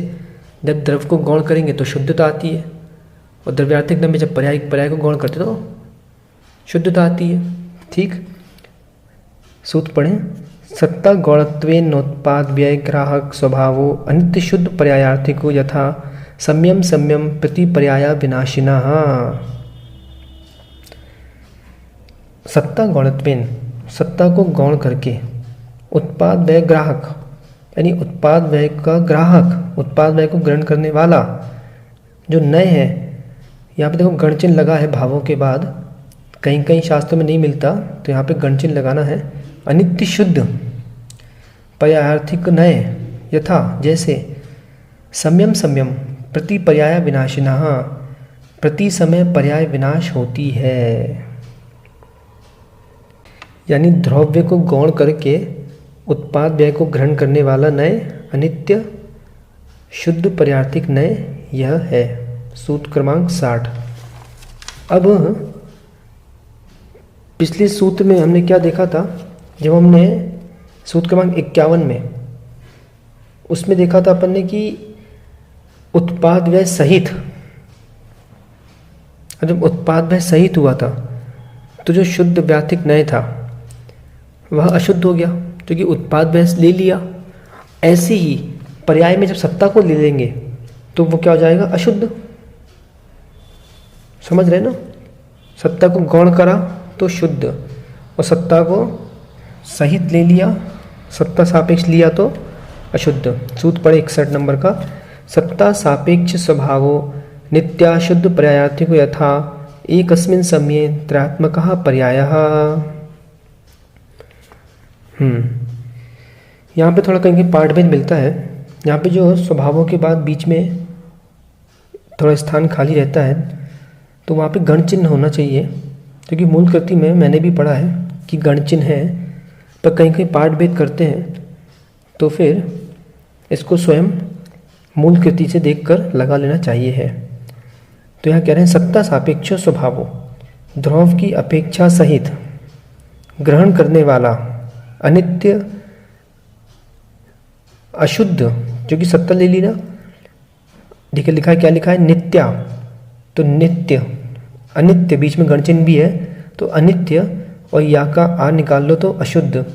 जब द्रव्य को गौण करेंगे तो शुद्धता आती है, और द्रव्यार्तिक नय में जब पर्याय को गौण करते तो शुद्धता आती है। ठीक, सूत्र पढ़ें। सत्ता गौणत्वेन नोत्पाद व्यय ग्राहक स्वभावो अनित्य शुद्ध पर्यायार्थिको यथा सम्यम प्रति पर्याया विनाशिनः। सत्ता गौणत्वेन, सत्ता को गौण करके, उत्पाद व्यय ग्राहक यानी उत्पाद व्यय का ग्राहक, उत्पाद व्यय को ग्रहण करने वाला जो नय है। यहाँ पे देखो गणचिन्ह लगा है भावों के बाद, कहीं कहीं शास्त्र में नहीं मिलता तो यहाँ पे गणचिन्ह लगाना है। अनित्य शुद्ध पर्यायार्थिक नय यथा, जैसे सम्यम सम्यम प्रति पर्याय विनाशिनः, प्रति समय पर्याय विनाश होती है। यानी द्रव्य को गौण करके उत्पाद व्यय को ग्रहण करने वाला नय अनित्य शुद्ध पर्यार्थिक नय यह है। सूत्र क्रमांक 60। अब पिछले सूत्र में हमने क्या देखा था, जब हमने सूत्र क्रमांक 51 में, उसमें देखा था अपन ने कि उत्पाद व्यय सहित, जब उत्पाद व्यय सहित हुआ था तो जो शुद्ध व्याथिक नय था वह अशुद्ध हो गया, क्योंकि उत्पाद व्यय ले लिया। ऐसे ही पर्याय में जब सत्ता को ले लेंगे तो वो क्या हो जाएगा, अशुद्ध। समझ रहे ना, सत्ता को गौण करा तो शुद्ध, और सत्ता को सहित ले लिया, सत्ता सापेक्ष लिया तो अशुद्ध। सूत्र पढ़े 61 नंबर का। सत्ता सापेक्ष स्वभावो नित्याशुद्ध पर्यायार्थिको यथा एकस्मिन् समये त्रयात्मकः पर्यायः। यहाँ पे थोड़ा कहीं पाठभेद मिलता है। यहाँ पे जो स्वभावों के बाद बीच में थोड़ा स्थान खाली रहता है तो वहाँ पे गण चिन्ह होना चाहिए, क्योंकि मूल कृति में मैंने भी पढ़ा है कि गण चिन्ह है, पर कहीं कहीं पाठभेद करते हैं तो फिर इसको स्वयं मूल कृति से देखकर लगा लेना चाहिए है। तो यहाँ कह रहे हैं सत्ता सापेक्ष स्वभावो, ध्रुव की अपेक्षा सहित ग्रहण करने वाला अनित्य अशुद्ध, जो कि सत्ता ले ली ना, देखिए लिखा है, क्या लिखा है, नित्या, तो नित्य, अनित्य बीच में गणचिन्ह भी है तो अनित्य, और या का आ निकाल लो तो अशुद्ध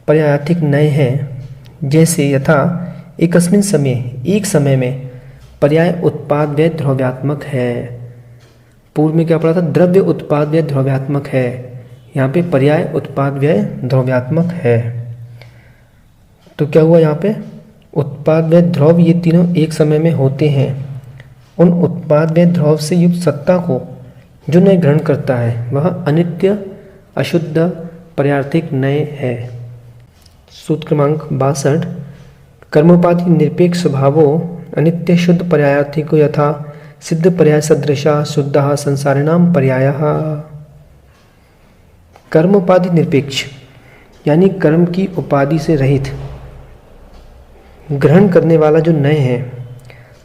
पर्यायार्थिक नय है। जैसे यथा एकस्मिन् समय, एक समय में, पर्याय उत्पाद व्यय द्रव्यात्मक है। पूर्व में क्या पढ़ा था, द्रव्य उत्पाद व्यय द्रव्यात्मक है, यहाँ पे पर्याय उत्पाद व्यय द्रव्यात्मक है। तो क्या हुआ, यहाँ पे उत्पाद व्यय ध्रुव ये तीनों एक समय में होते हैं। उन उत्पाद व्यय ध्रुव से युक्त सत्ता को जो नय ग्रहण करता है वह अनित्य अशुद्ध पर्यार्थिक नय है। सूत्र क्रमांक 62। कर्मोपाधि निरपेक्ष स्वभावो अनित्य शुद्ध पर्यायार्थिको यथा सिद्ध पर्याय सदृशा शुद्धः संसारिणाम पर्यायः। कर्मोपाधि निरपेक्ष यानी कर्म की उपाधि से रहित ग्रहण करने वाला जो नय है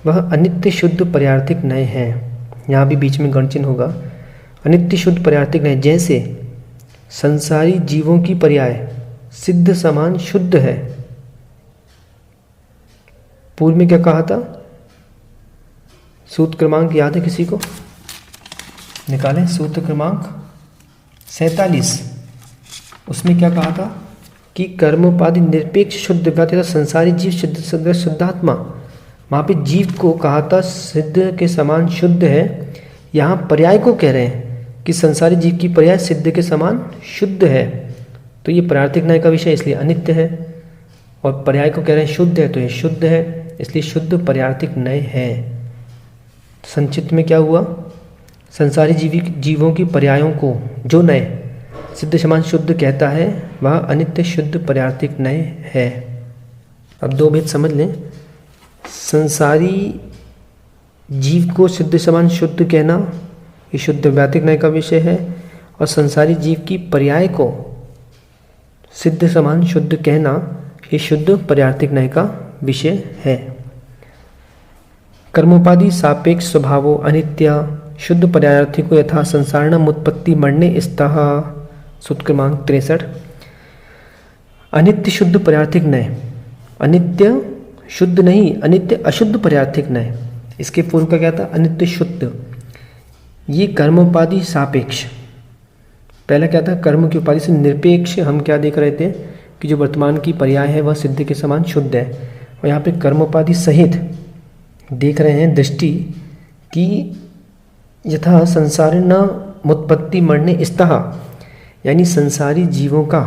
वह अनित्य शुद्ध पर्यार्थिक नय है। यहाँ भी बीच में गणचिन्ह होगा। अनित्य शुद्ध पर्यार्थिक नय, जैसे संसारी जीवों की पर्याय सिद्ध समान शुद्ध है। पूर्व में क्या कहा था, सूत्र क्रमांक याद है किसी को, निकालें सूत्र क्रमांक 47। उसमें क्या कहा था कि कर्मोपाधि निरपेक्ष शुद्ध व्यात्य संसारी जीव सिद्ध सदृश शुद्धात्मा। वहाँ पे जीव को कहा था सिद्ध के समान शुद्ध है, यहाँ पर्याय को कह रहे हैं कि संसारी जीव की पर्याय सिद्ध के समान शुद्ध है। तो ये पर्यार्थिक नय का विषय इसलिए अनित्य है, और पर्याय को कह रहे हैं शुद्ध है तो ये शुद्ध है, इसलिए शुद्ध पर्यार्थिक नय है। संक्षिप्त में क्या हुआ, संसारी जीवों की पर्यायों को जो नय सिद्ध समान शुद्ध कहता है वह अनित्य शुद्ध पर्यार्थिक नय है। अब दो भेद समझ लें। संसारी जीव को सिद्ध समान शुद्ध कहना ये शुद्ध व्यातिक नय का विषय है, और संसारी जीव की पर्याय को सिद्ध समान शुद्ध कहना ये शुद्ध पर्यार्थिक नय का विषय है। कर्मोपाधि सापेक्ष स्वभावो अनित्य शुद्ध पर्यायार्थिको यथा संसारणम उत्पत्ति मरणे स्तः। सूत्र क्रमांक 63। अनित्य शुद्ध पर्यार्थिक नय, अनित्य शुद्ध नहीं, अनित्य अशुद्ध पर्यार्थिक नय। इसके पूर्व का क्या था, अनित्य शुद्ध। ये कर्मोपाधि सापेक्ष, पहला क्या था, कर्म की उपाधि से निरपेक्ष हम क्या देख रहे थे कि जो वर्तमान की पर्याय है वह सिद्ध के समान शुद्ध है, और यहाँ पे कर्मोपाधि सहित देख रहे हैं दृष्टि कि यथा संसारिण उत्पत्ति मरणे स्तः, यानी संसारी जीवों का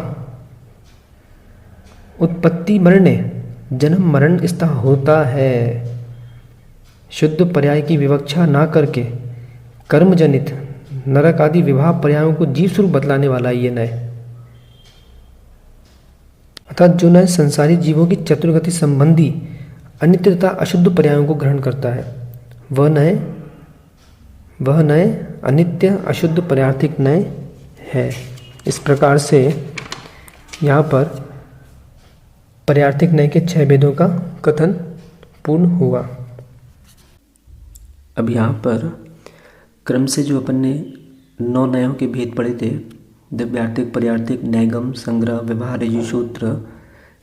उत्पत्ति मरणे जन्म मरण स्था होता है। शुद्ध पर्याय की विवक्षा ना करके कर्मजनित नरक आदि विवाह पर्यायों को जीव स्वरूप बतलाने वाला ये नय, अर्थात जो नय संसारी जीवों की चतुर्गति संबंधी अनित्य तथा अशुद्ध पर्यायों को ग्रहण करता है। वह नय अनित्य अशुद्ध पर्यार्थिक नय है। इस प्रकार से यहाँ पर पर्यार्थिक नय के 6 भेदों का कथन पूर्ण हुआ। अब यहाँ पर क्रम से जो अपन ने 9 नयों के भेद पढ़े थे, द्रव्यार्थिक, पर्यार्थिक, नैगम, संग्रह, व्यवहार, ऋजुसूत्र,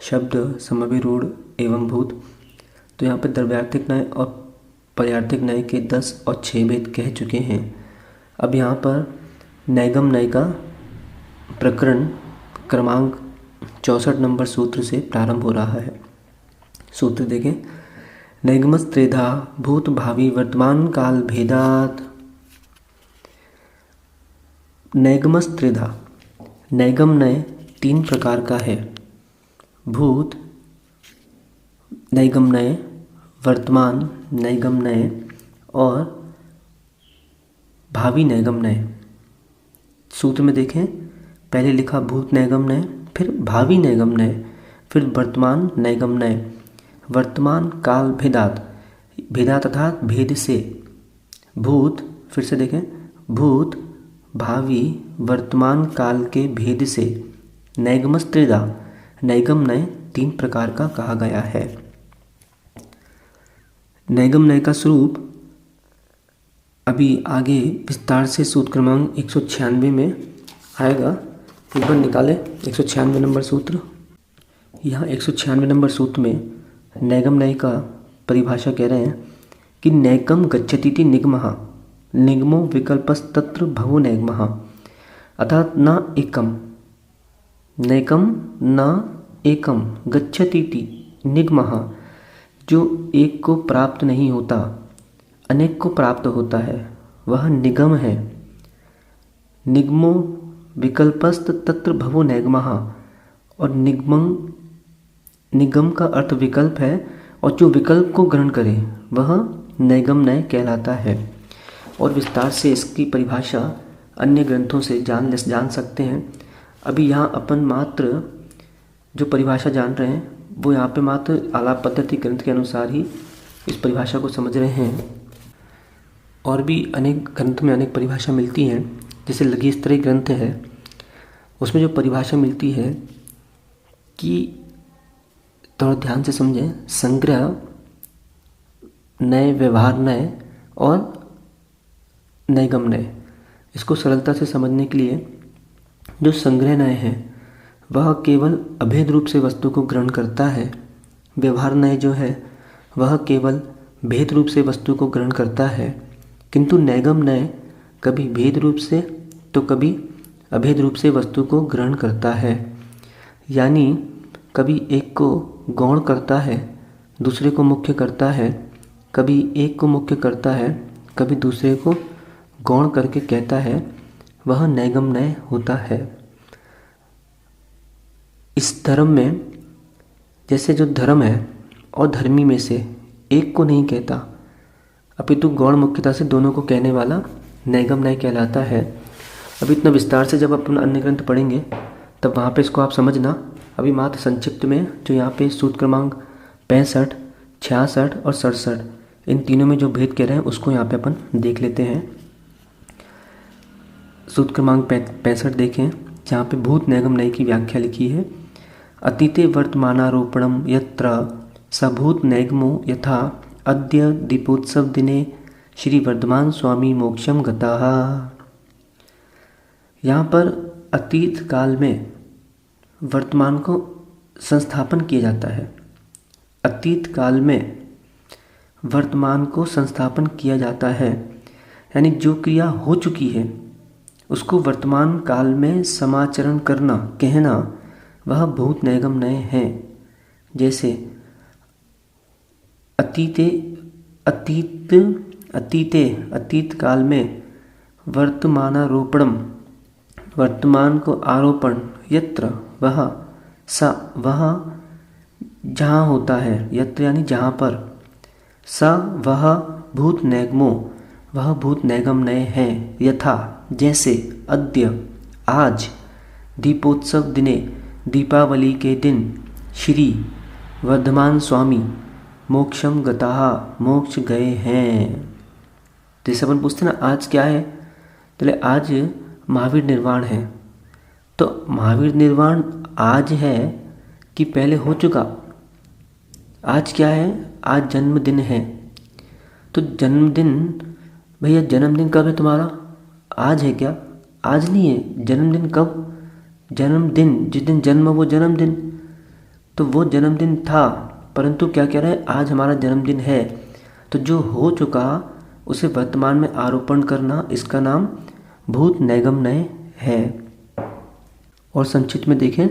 शब्द, समभिरूढ़ एवं भूत। तो यहाँ पर द्रव्यार्थिक नय और पर्यार्थिक नय के 10 और 6 भेद कह चुके हैं। अब यहाँ पर नैगम नय का प्रकरण क्रमांक 64 नंबर सूत्र से प्रारंभ हो रहा है। सूत्र देखें। नैगमस्त्रेधा भूत भावी वर्तमान काल भेदात। नैगमस्त्रेधा, नैगम नय 3 प्रकार का है। भूत नैगम नय, वर्तमान नैगम नय और भावी नैगम नय। सूत्र में देखें, पहले लिखा भूत नैगम नय, फिर भावी नैगम नय, फिर वर्तमान नैगम नय। वर्तमान काल भेदात, भेदात अर्थात भेद से। भूत, फिर से देखें, भूत भावी वर्तमान काल के भेद से नैगमस्त्रेधा, नैगम नय 3 प्रकार का कहा गया है। नैगम नय का स्वरूप अभी आगे विस्तार से सूत्र क्रमांक 196 में आएगा। एक बार निकालें 196 नंबर सूत्र। यहाँ 196 नंबर सूत्र में नैगम नय का परिभाषा कह रहे हैं कि नैकम गच्छतीति निगमः निगमो विकल्पस्तत्र भवो नैगमः, अर्थात न एकम, नैकम न एकम गच्छतीति निगमः, जो एक को प्राप्त नहीं होता अनेक को प्राप्त होता है वह निगम है। निगमो विकल्पस्त तत्र भवो नैगमः, और निगम का अर्थ विकल्प है और जो विकल्प को ग्रहण करे वह नैगम नय कहलाता है। और विस्तार से इसकी परिभाषा अन्य ग्रंथों से जान सकते हैं। अभी यहाँ अपन मात्र जो परिभाषा जान रहे हैं वो यहाँ पे मात्र आलाप पद्धति ग्रंथ के अनुसार ही इस परिभाषा को समझ रहे हैं। और भी अनेक ग्रंथ में अनेक परिभाषा मिलती हैं, जैसे लघु स्तरीय ग्रंथ है उसमें जो परिभाषा मिलती है कि थोड़ा ध्यान से समझें, संग्रह नय, व्यवहार नय और नैगम नय। इसको सरलता से समझने के लिए जो संग्रह नय है वह केवल अभेद रूप से वस्तु को ग्रहण करता है। व्यवहार नय जो है वह केवल भेद रूप से वस्तु को ग्रहण करता है, किंतु नैगम नय कभी भेद रूप से तो कभी अभेद रूप से वस्तु को ग्रहण करता है। यानी कभी एक को गौण करता है, दूसरे को मुख्य करता है, कभी एक को मुख्य करता है, कभी दूसरे को गौण करके कहता है, वह नैगम नय होता है। इस धर्म में जैसे जो धर्म है और धर्मी में से एक को नहीं कहता अपितु गौण मुख्यता से दोनों को कहने वाला नैगम नय कहलाता है। अब इतना विस्तार से जब अपन अन्य ग्रंथ पढ़ेंगे तब वहाँ पे इसको आप समझना। अभी मात्र संक्षिप्त में जो यहाँ पे सूत्र क्रमांक 65, 66 और 67 इन तीनों में जो भेद कह रहे हैं उसको यहाँ पे अपन देख लेते हैं। सूत्र क्रमांक 65 देखें, जहाँ पे भूत नैगम नय की व्याख्या लिखी है। अतीते वर्तमानारोपणम यत्र सभूत नैगमो यथा अद्य दीपोत्सव दिने श्री वर्धमान स्वामी मोक्षम गताः। यहाँ पर अतीत काल में वर्तमान को संस्थापन किया जाता है। अतीत काल में वर्तमान को संस्थापन किया जाता है, यानी जो क्रिया हो चुकी है उसको वर्तमान काल में समाचरण करना, कहना, वह भूत नैगम नय है। जैसे अतीत काल में वर्तमानारोपणम वर्तमान को आरोपण यत्र वह, स वह जहाँ होता है, यत्र यानी जहाँ पर, स वह भूत नैगमो वह भूत नैगम नए हैं, यथा जैसे, अद्य आज, दीपोत्सव दिने दीपावली के दिन, श्री वर्धमान स्वामी मोक्षम गताहा मोक्ष गए हैं। जैसे अपन पूछते ना आज क्या है, तो आज महावीर निर्वाण है। तो महावीर निर्वाण आज है कि पहले हो चुका? आज क्या है? आज जन्मदिन है। तो जन्मदिन, भैया जन्मदिन कब है तुम्हारा? आज है क्या? आज नहीं है। जन्मदिन कब? जन्मदिन जिस दिन जन्म वो जन्मदिन। तो वो जन्मदिन था, परंतु क्या कह रहा है? आज हमारा जन्मदिन है। तो जो हो चुका उसे वर्तमान में आरोपण करना, इसका नाम भूत नैगम नय है। और संक्षिप्त में देखें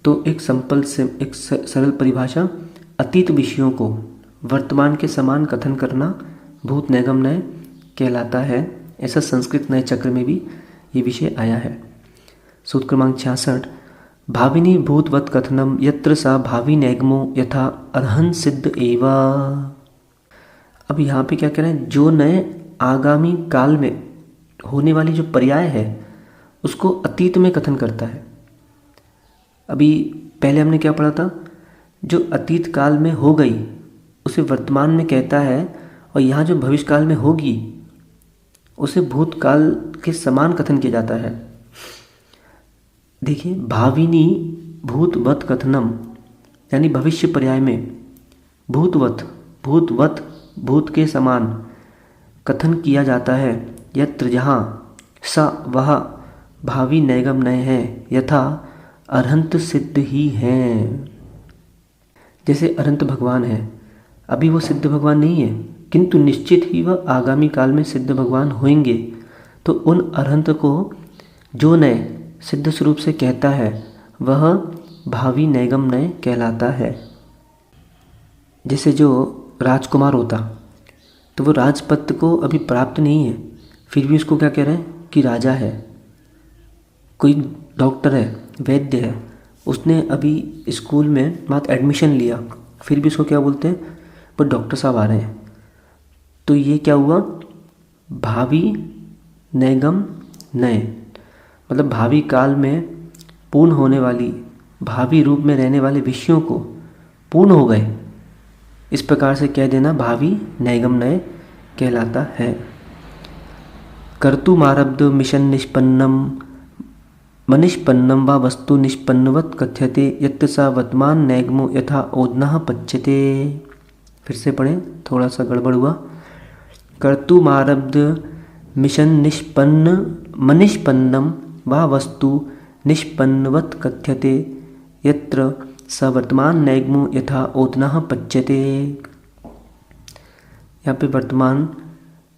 तो एक सिंपल से एक सरल परिभाषा, अतीत विषयों को वर्तमान के समान कथन करना भूत नैगम नय कहलाता है। ऐसा संस्कृत नए चक्र में भी ये विषय आया है। सूत्र क्रमांक 66, भाविनी भूतवत कथनम यत्र सा भावी नैगमो यथा अर्हन सिद्ध एवा। अब यहाँ पे क्या कह रहे हैं? जो नए आगामी काल में होने वाली जो पर्याय है उसको अतीत में कथन करता है। अभी पहले हमने क्या पढ़ा था? जो अतीत काल में हो गई उसे वर्तमान में कहता है, और यहाँ जो भविष्य काल में होगी उसे भूतकाल के समान कथन किया जाता है। देखिए, भाविनी भूतवत कथनम यानी भविष्य पर्याय में भूतवत भूत के समान कथन किया जाता है। यत्र जहाँ, स वह भावी नैगम नय है, यथा अरहंत सिद्ध ही हैं। जैसे अरहंत भगवान है, अभी वो सिद्ध भगवान नहीं है, किंतु निश्चित ही वह आगामी काल में सिद्ध भगवान होंगे। तो उन अरहंत को जो नय सिद्ध स्वरूप से कहता है वह भावी नैगम नय कहलाता है। जैसे जो राजकुमार होता, तो वो राजपद को अभी प्राप्त नहीं है, फिर भी उसको क्या कह रहे हैं कि राजा है। कोई डॉक्टर है, वैद्य है, उसने अभी स्कूल में मात्र एडमिशन लिया, फिर भी उसको क्या बोलते हैं? वो डॉक्टर साहब आ रहे हैं। तो ये क्या हुआ? भावी नैगम नय, मतलब भावी काल में पूर्ण होने वाली, भावी रूप में रहने वाले विषयों को पूर्ण हो गए, इस प्रकार से कह देना भावी नैगम नय कहलाता है। कर्तुमारब्ध मिशन निष्पन्नम मनिष्पन्नम व वस्तु निष्पन्नवत कथ्यते यत्र सा वर्तमान नैगमो यथा ओदनः पच्यते। फिर से पढ़ें, थोड़ा सा गड़बड़ हुआ। कर्तुमारब्ध मिशन निष्पन्न मनिष्पन्नम व वस्तु निष्पन्नवत कथ्यते यत्र स वर्तमान नैगमो यथा ओदनः पच्यते। यहाँ पे वर्तमान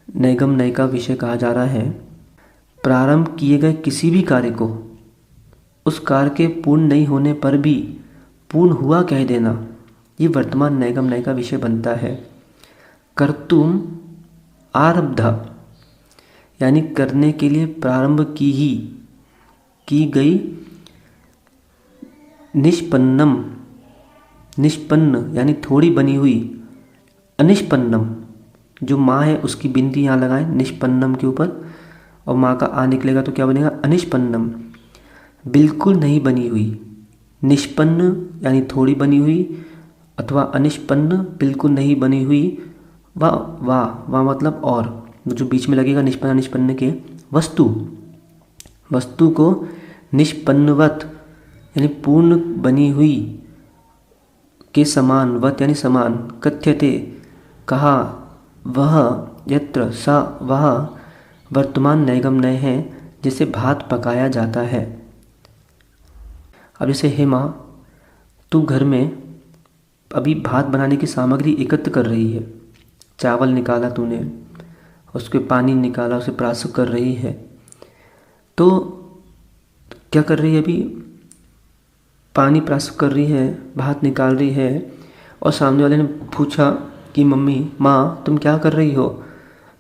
नैगम नय का विषय कहा जा रहा है। प्रारंभ किए गए किसी भी कार्य को उस कार्य के पूर्ण नहीं होने पर भी पूर्ण हुआ कह देना, ये वर्तमान नैगम नय का विषय बनता है। कर्तुम आरब्ध यानी करने के लिए प्रारंभ की गई, निष्पन्नम निष्पन्न यानी थोड़ी बनी हुई, अनिष्पन्नम जो माँ है उसकी बिंदी यहाँ लगाएं निष्पन्नम के ऊपर, और माँ का आ निकलेगा तो क्या बनेगा? अनिष्पन्नम, बिल्कुल नहीं बनी हुई। निष्पन्न यानी थोड़ी बनी हुई, अथवा अनिष्पन्न बिल्कुल नहीं बनी हुई। वाह मतलब और, जो बीच में लगेगा निष्पन्न निष्पन्न के, वस्तु को निष्पन्नवत यानी पूर्ण बनी हुई के समान, वत यानी समान, कथ्यते कहा, वह यत्र सा वह वर्तमान नैगम नय है जिसे भात पकाया जाता है। अब जैसे हे माँ, तू घर में अभी भात बनाने की सामग्री एकत्र कर रही है, चावल निकाला तूने, उसके पानी निकाला, उसे प्रासुक कर रही है, तो क्या कर रही है? अभी पानी प्रासुक कर रही है, भात निकाल रही है, और सामने वाले ने पूछा कि मम्मी, माँ तुम क्या कर रही हो?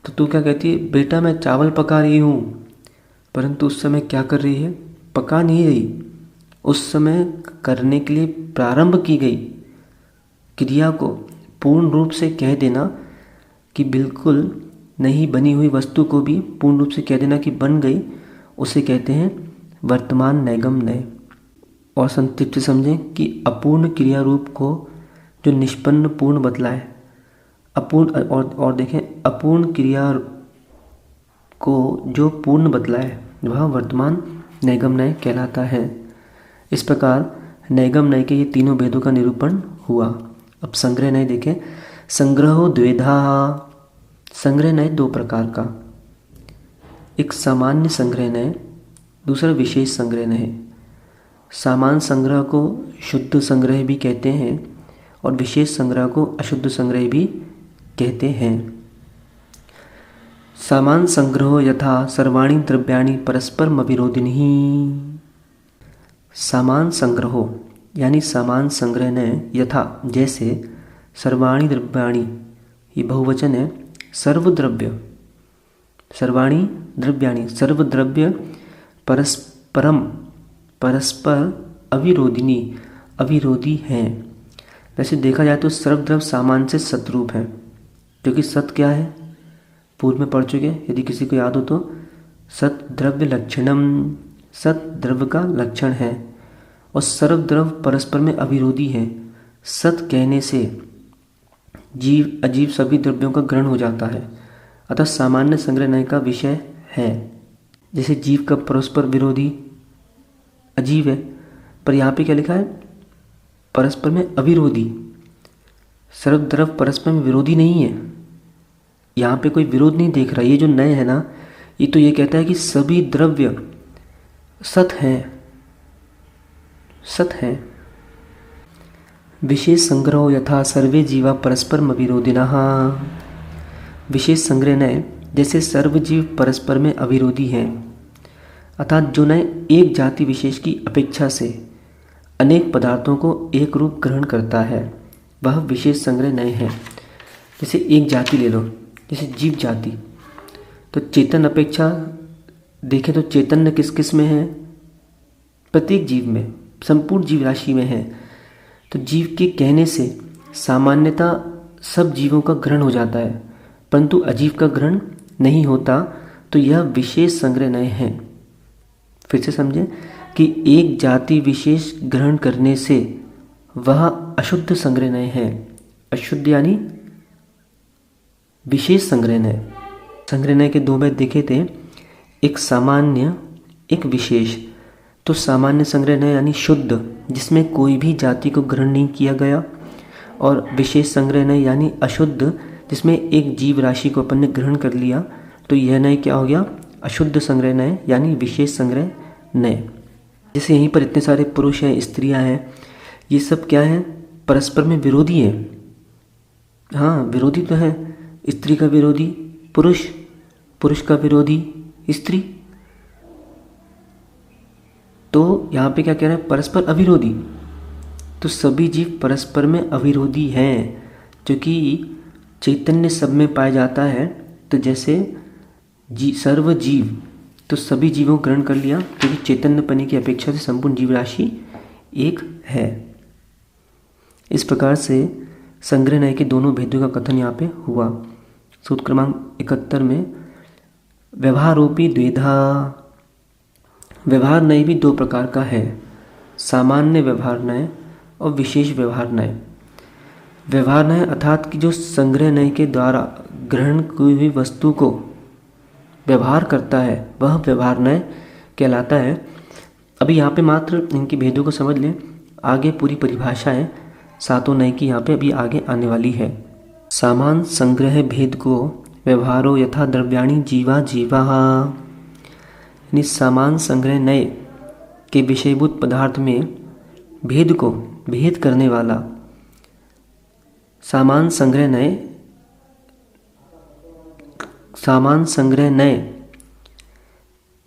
तो तू क्या कहती है? बेटा मैं चावल पका रही हूँ। परंतु उस समय क्या कर रही है? पका नहीं रही। उस समय करने के लिए प्रारंभ की गई क्रिया को पूर्ण रूप से कह देना कि बिल्कुल नहीं बनी हुई वस्तु को भी पूर्ण रूप से कह देना कि बन गई, उसे कहते हैं वर्तमान नैगम्य। और संक्षिप्त से समझें कि अपूर्ण क्रिया रूप को जो निष्पन्न पूर्ण बतलाए, अपूर्ण और देखें अपूर्ण क्रिया को जो पूर्ण बतलाए वह वर्तमान नैगम्य कहलाता है। इस प्रकार नैगम्य के ये तीनों भेदों का निरूपण हुआ। अब संग्रह नय देखें। संग्रहो द्वेधा। संग्रह नय दो प्रकार का, एक सामान्य संग्रह नय, दूसरा विशेष संग्रह नय। सामान्य संग्रह को शुद्ध संग्रह भी कहते हैं और विशेष संग्रह को अशुद्ध संग्रह भी कहते हैं। सामान्य संग्रहो यथा सर्वाणि द्रव्याणि परस्परम अविरोधिनी। सामान्य संग्रहो यानी सामान्य संग्रह ने यथा जैसे सर्वाणि द्रव्याणि, ये बहुवचन है, सर्वद्रव्य, सर्वाणि द्रव्याणि, सर्वद्रव्य परस्पर अविरोधिनी, अविरोधी हैं। वैसे देखा जाए तो सर्वद्रव्य सामान्य से सतरूप है, क्योंकि सत क्या है पूर्व में पढ़ चुके, यदि किसी को याद हो तो। सत द्रव्य लक्षणम, सत द्रव्य का लक्षण है और सर्वद्रव्य परस्पर में अविरोधी है। सत कहने से जीव अजीव सभी द्रव्यों का ग्रहण हो जाता है, अतः सामान्य संग्रह नय का विषय है। जैसे जीव का परस्पर विरोधी अजीव है, पर यहाँ पे क्या लिखा है? परस्पर में अविरोधी। सर्वद्रव्य परस्पर में विरोधी नहीं है, यहाँ पे कोई विरोध नहीं देख रहा। ये जो नय है ना, ये तो ये कहता है कि सभी द्रव्य सत हैं, सत हैं। विशेष संग्रह यथा सर्वे जीवा परस्पर अविरोधिनः। विशेष संग्रह नय जैसे सर्वजीव परस्पर में अविरोधी हैं, अर्थात जो नय एक जाति विशेष की अपेक्षा से अनेक पदार्थों को एक रूप ग्रहण करता है, वह विशेष संग्रह नय है। जैसे एक जाति ले लो, जैसे जीव जाति, तो चेतन अपेक्षा देखें तो चैतन्य किस किस में है? प्रत्येक जीव में, संपूर्ण जीव राशि में है। तो जीव के कहने से सामान्यता सब जीवों का ग्रहण हो जाता है, परंतु अजीव का ग्रहण नहीं होता, तो यह विशेष संग्रह नय है। फिर से समझें कि एक जाति विशेष ग्रहण करने से वह अशुद्ध संग्रह नय है। अशुद्ध यानी विशेष संग्रह नय। संग्रह नय के दो भेद देखे थे, एक सामान्य एक विशेष। तो सामान्य संग्रह नय यानी शुद्ध, जिसमें कोई भी जाति को ग्रहण नहीं किया गया, और विशेष संग्रह नय यानी अशुद्ध, जिसमें एक जीव राशि को अपन ने ग्रहण कर लिया। तो यह नय क्या हो गया? अशुद्ध संग्रह नय यानी विशेष संग्रह नय। जैसे यहीं पर इतने सारे पुरुष हैं, स्त्रियां हैं, ये सब क्या है? परस्पर में विरोधी है। हाँ, विरोधी तो है। स्त्री का विरोधी पुरुष, पुरुष का विरोधी स्त्री। तो यहाँ पे क्या कह रहे हैं? परस्पर अविरोधी। तो सभी जीव परस्पर में अविरोधी हैं, क्योंकि चैतन्य सब में पाया जाता है। तो जैसे सर्व जीव, तो सभी जीवों को ग्रहण कर लिया, क्योंकि चैतन्यपने की अपेक्षा से संपूर्ण जीव राशि एक है। इस प्रकार से संग्रह नय के दोनों भेदों का कथन यहाँ पे हुआ। सूत्र क्रमांक 71 में व्यवहारोपी द्विधा। व्यवहार नय भी दो प्रकार का है, सामान्य व्यवहार नय और विशेष व्यवहार नय। व्यवहार नय अर्थात कि जो संग्रह नय के द्वारा ग्रहण की हुई वस्तु को व्यवहार करता है, वह व्यवहार नय कहलाता है। अभी यहाँ पे मात्र इनके भेदों को समझ लें, आगे पूरी परिभाषा है सातों नय की यहाँ पे अभी आगे आने वाली है। सामान्य संग्रह भेद को व्यवहारो यथा द्रव्याणि जीवा जीवा, यानी सामान्य संग्रह नय के विषयभूत पदार्थ में भेद को भेद करने वाला सामान्य संग्रह नय, सामान्य संग्रह नय,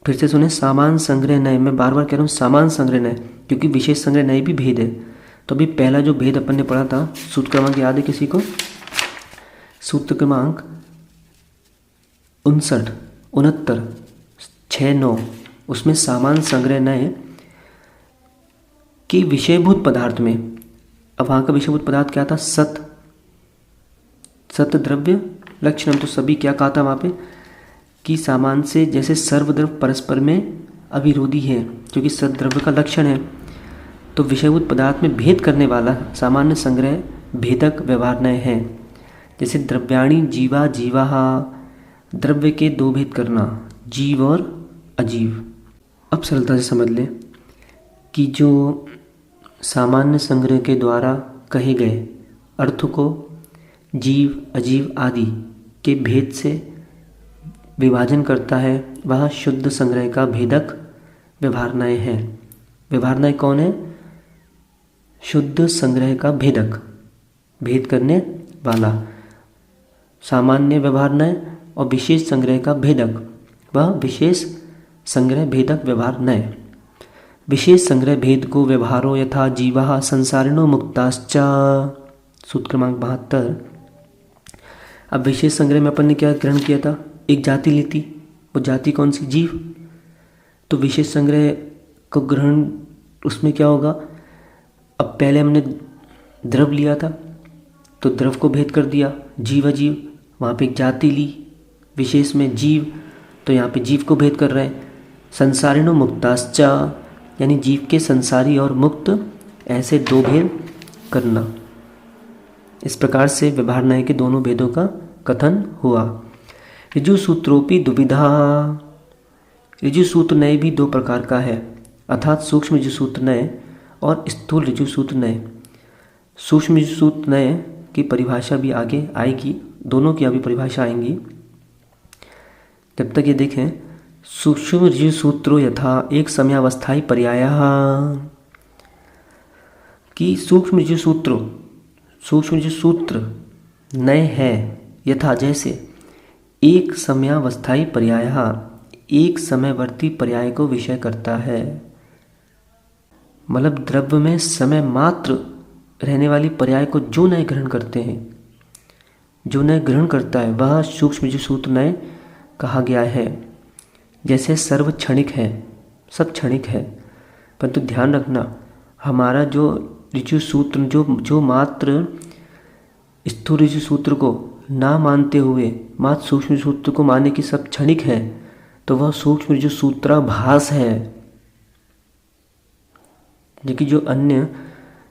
फिर से सुने, सामान्य संग्रह नय। मैं बार बार कह रहा हूँ सामान्य संग्रह नय, क्योंकि विशेष संग्रह नय भी भेद है। तो अभी पहला जो भेद अपन ने पढ़ा था, सूत्र क्रमांक याद है किसी को? सूत्र क्रमांक 69, 6-9 उसमें सामान संग्रह नय कि विषयभूत पदार्थ में, अब वहाँ का विषयभूत पदार्थ क्या था? सत द्रव्य लक्षणम। तो सभी क्या कहा था वहाँ पे कि सामान से जैसे सर्वद्रव्य परस्पर में अविरोधी है, क्योंकि सद्द्रव्य का लक्षण है। तो विषयभूत पदार्थ में भेद करने वाला सामान्य संग्रह भेदक व्यवहारनय है। जैसे द्रव्याणि जीवा जीवाहा, द्रव्य के दो भेद करना, जीव और अजीव। अब सरलता से समझ लें कि जो सामान्य संग्रह के द्वारा कहे गए अर्थ को जीव अजीव आदि के भेद से विभाजन करता है, वह शुद्ध संग्रह का भेदक व्यवहारनय है। व्यवहारनय कौन है? शुद्ध संग्रह का भेदक, भेद करने वाला। सामान्य व्यवहारनय और विशेष संग्रह का भेदक, वह विशेष संग्रह भेदक व्यवहारनय। विशेष संग्रह भेद को व्यवहारो यथा जीवा संसारिणो मुक्ताश्च। सूत्र क्रमांक 72। अब विशेष संग्रह में अपन ने क्या ग्रहण किया था? एक जाति ली थी, वो जाति कौन सी? जीव। तो विशेष संग्रह को ग्रहण उसमें क्या होगा? अब पहले हमने द्रव लिया था तो द्रव को भेद कर दिया, जीव अजीव। वहाँ पे एक जाति ली विशेष में जीव, तो यहाँ पे जीव को भेद कर रहे हैं। संसारिणो मुक्ताश्च, यानी जीव के संसारी और मुक्त, ऐसे दो भेद करना। इस प्रकार से व्यवहारनय के दोनों भेदों का कथन हुआ। ऋजु सूत्रोपि दुविधा। ऋजु सूत्र नय भी दो प्रकार का है, अर्थात सूक्ष्म ऋजु सूत्र नय और स्थूल ऋजु सूत्र नय। सूक्ष्म ऋजु सूत्र नय की परिभाषा भी आगे आएगी, दोनों की अभी परिभाषा आएंगी। जब तक ये देखें, सूक्ष्म ऋजु सूत्रो यथा एक समयावस्थाई पर्यायः, कि सूक्ष्म ऋजु सूत्र नय है यथा जैसे एक समयावस्थाई पर्यायः, एक समयवर्ती पर्याय को विषय करता है। मतलब द्रव्य में समय मात्र रहने वाली पर्याय को जो नय ग्रहण करते हैं, जो नय ग्रहण करता है, वह सूक्ष्म ऋजु सूत्र नय कहा गया है। जैसे सर्व क्षणिक है, सब क्षणिक है, परंतु ध्यान रखना हमारा जो ऋजु सूत्र जो मात्र स्थूल ऋजु सूत्र को ना मानते हुए मात्र सूक्ष्म सूत्र को मानने की सब क्षणिक है, तो वह सूक्ष्म ऋजु सूत्राभास है। जबकि जो अन्य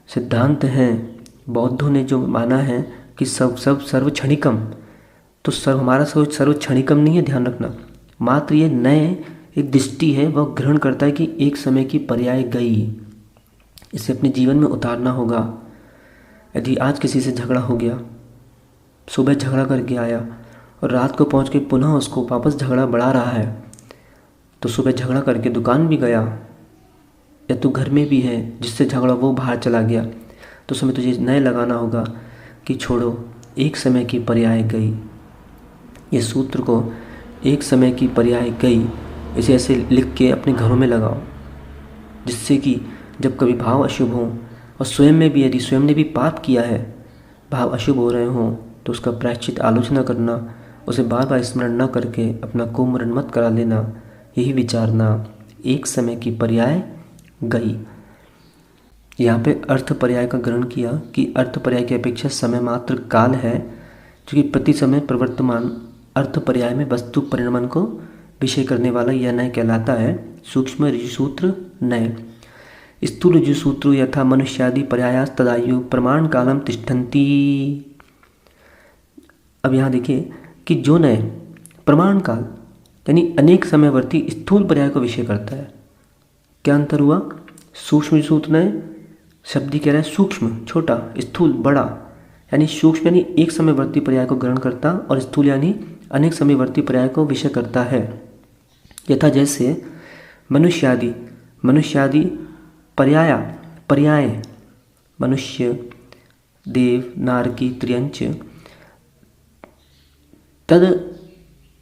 सिद्धांत हैं, बौद्धों ने जो माना है कि सब सर्व क्षणिकम, तो हमारा सर्व क्षणिकम नहीं है, ध्यान रखना। मात्र ये नए एक दृष्टि है, वह ग्रहण करता है कि एक समय की पर्याय गई, इसे अपने जीवन में उतारना होगा। यदि आज किसी से झगड़ा हो गया, सुबह झगड़ा करके आया और रात को पहुंच के पुनः उसको वापस झगड़ा बढ़ा रहा है, तो सुबह झगड़ा करके दुकान भी गया या तू घर में भी है, जिससे झगड़ा वो बाहर चला गया, तो उसमें तुझे नए लगाना होगा कि छोड़ो, एक समय की पर्याय गई। ये सूत्र को एक समय की पर्याय गई इसे ऐसे लिख के अपने घरों में लगाओ, जिससे कि जब कभी भाव अशुभ हो और स्वयं में भी यदि स्वयं ने भी पाप किया है, भाव अशुभ हो रहे हों, तो उसका प्रायश्चित आलोचना करना, उसे बार बार स्मरण न करके अपना कुमरण मत करा लेना, यही विचारना एक समय की पर्याय गई। यहाँ पे अर्थ पर्याय का ग्रहण किया कि अर्थ पर्याय की अपेक्षा समय मात्र काल है, क्योंकि प्रति समय प्रवर्तमान अर्थ पर्याय में वस्तु परिणमन को विषय करने वाला यह नय कहलाता है सूक्ष्म ऋजु सूत्र नय। स्थूल ऋजु सूत्र यथा मनुष्यादि पर्यायास तदायु प्रमाण कालम तिष्ठन्ति। अब यहाँ देखिए कि जो नय प्रमाण काल यानी अनेक समयवर्ती स्थूल पर्याय को विषय करता है। क्या अंतर हुआ? सूक्ष्म ऋजु सूत्र नय शब्द ही कह रहा है सूक्ष्म छोटा, स्थूल बड़ा, यानी सूक्ष्म यानी एक समयवर्ती पर्याय को ग्रहण करता और स्थूल यानी अनेक समयवर्ती पर्याय को विषय करता है। यथा जैसे मनुष्यादि पर्याय मनुष्य देव नारकी त्र्यंच तद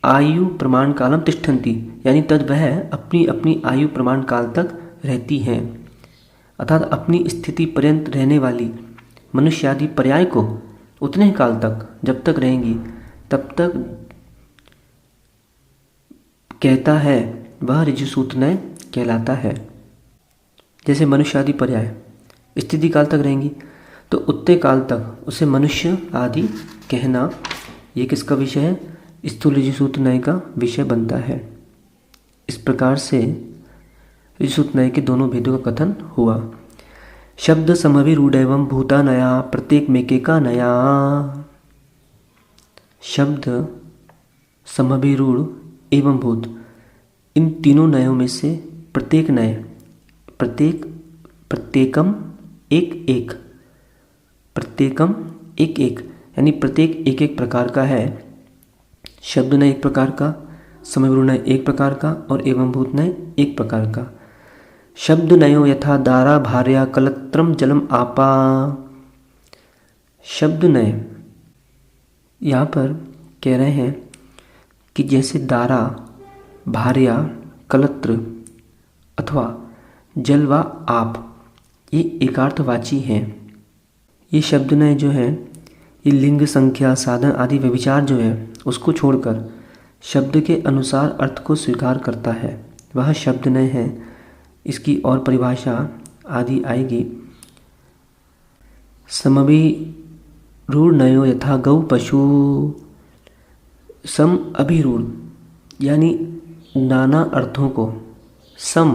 आयु प्रमाण कालम तिष्ठन्ति, यानी तद वह अपनी अपनी आयु प्रमाण काल तक रहती हैं, अर्थात अपनी स्थिति पर्यंत रहने वाली मनुष्यादि पर्याय को उतने काल तक जब तक रहेंगी तब तक कहता है वह ऋजुसूत्र नय कहलाता है। जैसे मनुष्य आदि पर्याय स्थिति काल तक रहेंगी, तो उत्ते काल तक उसे मनुष्य आदि कहना, ये किसका विषय है? स्थूल ऋजुसूत्र नय का विषय बनता है। इस प्रकार से ऋजुसूत्र नय के दोनों भेदों का कथन हुआ। शब्द समभिरूढ़ एवं भूता नया प्रत्येक मेके का नया। शब्द समभिरूढ़ एवं भूत, इन तीनों नयों में से प्रत्येक नय, प्रत्येकम एक एक, प्रत्येकम एक एक, यानी प्रत्येक एक एक प्रकार का है। शब्द नय एक प्रकार का, समभिरूढ़ नय एक प्रकार का और एवं भूत नय एक प्रकार का। शब्द नयो यथा दारा भार्या कलत्रम जलम आपा। शब्द नय यहाँ पर कह रहे हैं कि जैसे दारा, भार्या, कलत्र अथवा जल व आप, ये एकार्थवाची हैं। ये शब्द नय जो है, ये लिंग, संख्या, साधन आदि व्यभिचार जो है उसको छोड़कर शब्द के अनुसार अर्थ को स्वीकार करता है, वह शब्द नय है। इसकी और परिभाषा आदि आएगी। समभिरूढ़ नयो यथा गौ पशु। सम अभिरूढ़ यानी नाना अर्थों को सम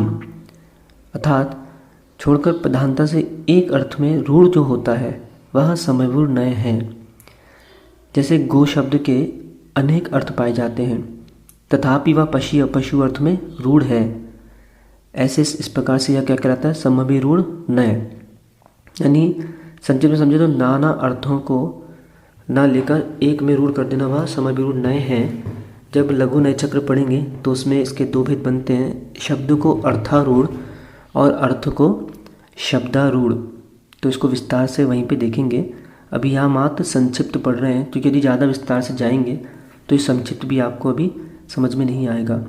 अर्थात छोड़कर प्रधानता से एक अर्थ में रूढ़ जो होता है वह समभिरूढ़ नय है। जैसे गो शब्द के अनेक अर्थ पाए जाते हैं, तथापि वह पशु अर्थ में रूढ़ है। ऐसे इस प्रकार से यह क्या कहलाता है? समभिरूढ़ नय। यानी संक्षिप्त में समझे तो नाना अर्थों को ना लेकर एक में रूढ़ कर देना, वह समभिरूढ़ नय है। जब लघु नय चक्र पढ़ेंगे तो उसमें इसके दो भेद बनते हैं, शब्द को अर्थारूढ़ और अर्थ को शब्दारूढ़। तो इसको विस्तार से वहीं पे देखेंगे। अभी यहाँ मात्र संक्षिप्त पढ़ रहे हैं, क्योंकि यदि ज़्यादा विस्तार से जाएंगे तो ये संक्षिप्त भी आपको अभी समझ में नहीं आएगा।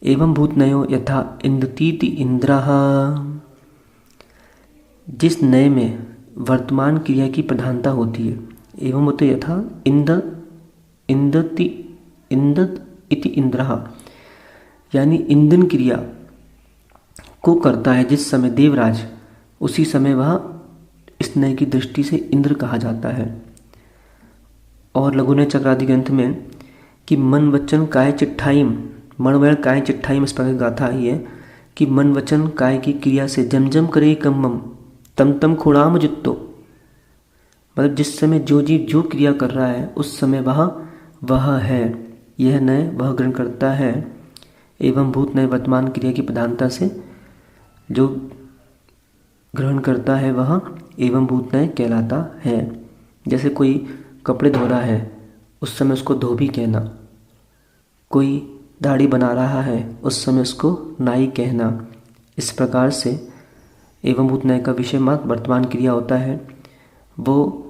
एवं भूत नयो यथा इंदतीति इंद्रः। जिस नय में वर्तमान क्रिया की प्रधानता होती है, एवं होते यथा इंदत इति इंद्रः, यानी इंदन क्रिया को करता है जिस समय देवराज, उसी समय वह इस नय की दृष्टि से इंद्र कहा जाता है। और लघु नय चक्रादि ग्रंथ में कि मन वचन काय चिट्ठाईम, मन वैण काय चिट्ठाईम, इस प्रकार की गाथा आई है कि मन वचन काय की क्रिया से जम जम करे कम्मम तम तम खुणाम जुत्तो। मतलब जिस समय जो जीव जो क्रिया कर रहा है उस समय वह है, यह नय वह ग्रहण करता है। एवं भूत नय वर्तमान क्रिया की प्रधानता से जो ग्रहण करता है वह एवं भूत नय कहलाता है। जैसे कोई कपड़े धो रहा है उस समय उसको धोबी कहना, कोई दाढ़ी बना रहा है उस समय उसको नाई कहना। इस प्रकार से एवं भूत नय का विषय मात्र वर्तमान क्रिया होता है। वो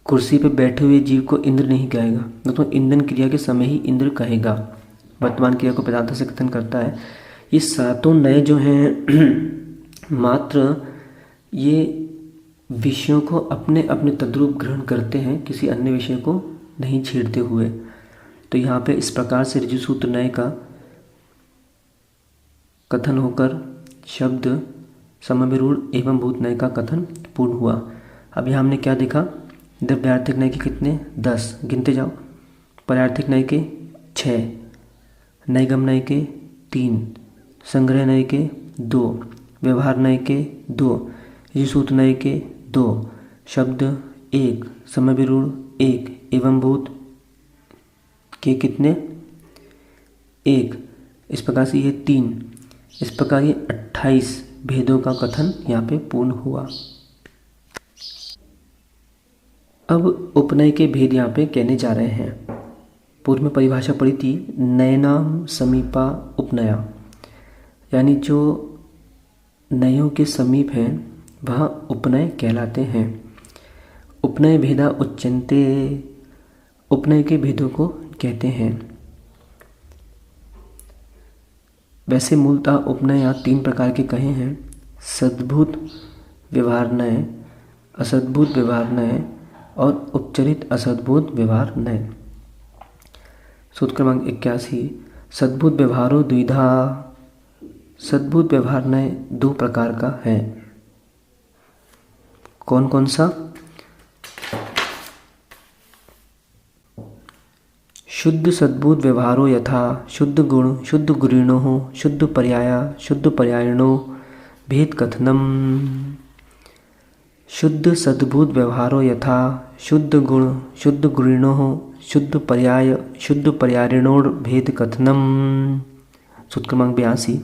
कुर्सी पे बैठे हुए जीव को इंद्र नहीं कहेगा, तो इंधन क्रिया के समय ही इंद्र कहेगा। वर्तमान क्रिया को प्रधानता से कथन करता है। ये सातों नय जो हैं मात्र ये विषयों को अपने अपने तद्रूप ग्रहण करते हैं, किसी अन्य विषय को नहीं छेड़ते हुए। तो यहाँ पे इस प्रकार से ऋजुसूत्र नय का कथन होकर शब्द समभिरूढ़ एवं भूत नय का कथन पूर्ण हुआ। अभी हमने क्या देखा? द्रव्यार्थिक नय के कितने? 10 गिनते जाओ। पर्यार्थिक नय के 6, नैगम नय के 3, संग्रह नय के 2, व्यवहार नय के 2, ऋजुसूत्र नय के 2, शब्द 1, समभिरूढ़ 1, एवं भूत के कितने? 1। इस प्रकार से ये 3, इस प्रकार ये 28 भेदों का कथन यहाँ पे पूर्ण हुआ। अब उपनय के भेद यहाँ पे कहने जा रहे हैं। पूर्व में परिभाषा पढ़ी थी नयनाम समीपा उपनया, यानी जो नयों के समीप हैं वह उपनय कहलाते हैं। उपनय भेदा उच्यन्ते, उपनय के भेदों को कहते हैं। वैसे मूलतः उपनय यहाँ 3 प्रकार के कहे हैं: सद्भूत व्यवहार नय, असद्भूत व्यवहार नय और उपचरित असद्भूत व्यवहार नय। सूत्र क्रमांक 81। सद्भूत व्यवहारो द्विधा। सद्भूत व्यवहार नय दो प्रकार का है। कौन कौन सा? शुद्ध सद्भूत व्यवहारो यथा शुद्ध गुण शुद्ध गुणिनो शुद्ध पर्याया शुद्ध पर्यायणो भेद कथनम। शुद्ध सद्भूत व्यवहारो यथा शुद्ध गुण शुद्ध गुणिनो शुद्ध पर्याय शुद्ध पर्यायणोर भेद कथनम। सूत्र क्रमांक 82।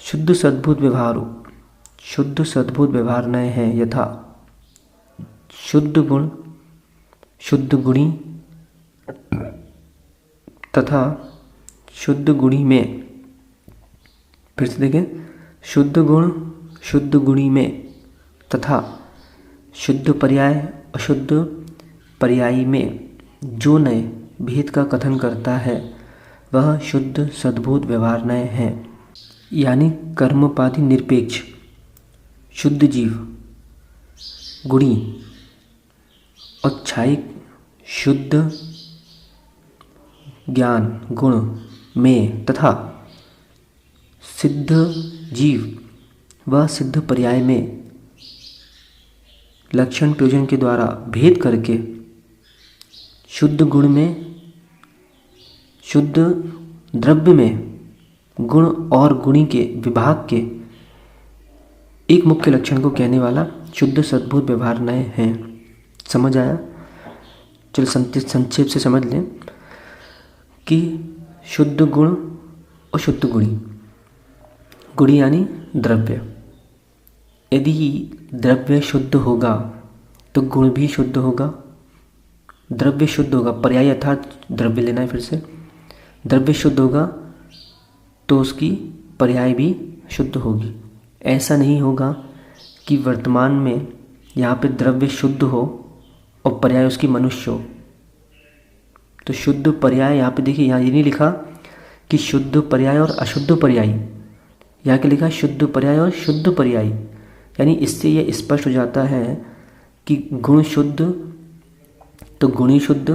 शुद्ध सद्भूत व्यवहारो, शुद्ध सद्भूत व्यवहार नय है यथा शुद्ध गुण शुद्ध गुणी तथा शुद्ध गुणी में। फिर से देखें, शुद्ध गुण शुद्ध गुणी में तथा शुद्ध पर्याय अशुद्ध पर्यायी में जो नय भेद का कथन करता है वह शुद्ध सद्भूत व्यवहार नय है। यानी कर्मोपाधि निरपेक्ष शुद्ध जीव, गुणी औच्छायिक शुद्ध ज्ञान गुण में तथा सिद्ध जीव व सिद्ध पर्याय में लक्षण प्रयोजन के द्वारा भेद करके शुद्ध गुण में शुद्ध द्रव्य में गुण और गुणी के विभाग के एक मुख्य लक्षण को कहने वाला शुद्ध सद्भूत व्यवहार नय है। समझ आया? चलो संक्षेप से समझ लें कि शुद्ध गुण और शुद्ध गुणी। गुणी यानी द्रव्य। यदि द्रव्य शुद्ध होगा तो गुण भी शुद्ध होगा। द्रव्य शुद्ध होगा, पर्याय अर्थात द्रव्य लेना है। फिर से द्रव्य शुद्ध होगा तो उसकी पर्याय भी शुद्ध होगी। ऐसा नहीं होगा कि वर्तमान में यहाँ पे द्रव्य शुद्ध हो और पर्याय उसकी मनुष्य हो। तो शुद्ध पर्याय यहाँ पे देखिए, यहाँ ये नहीं लिखा कि शुद्ध पर्याय और अशुद्ध पर्याय, यहाँ के लिखा शुद्ध पर्याय और शुद्ध पर्याय। यानी इससे यह स्पष्ट हो जाता है कि गुण शुद्ध तो गुणी शुद्ध,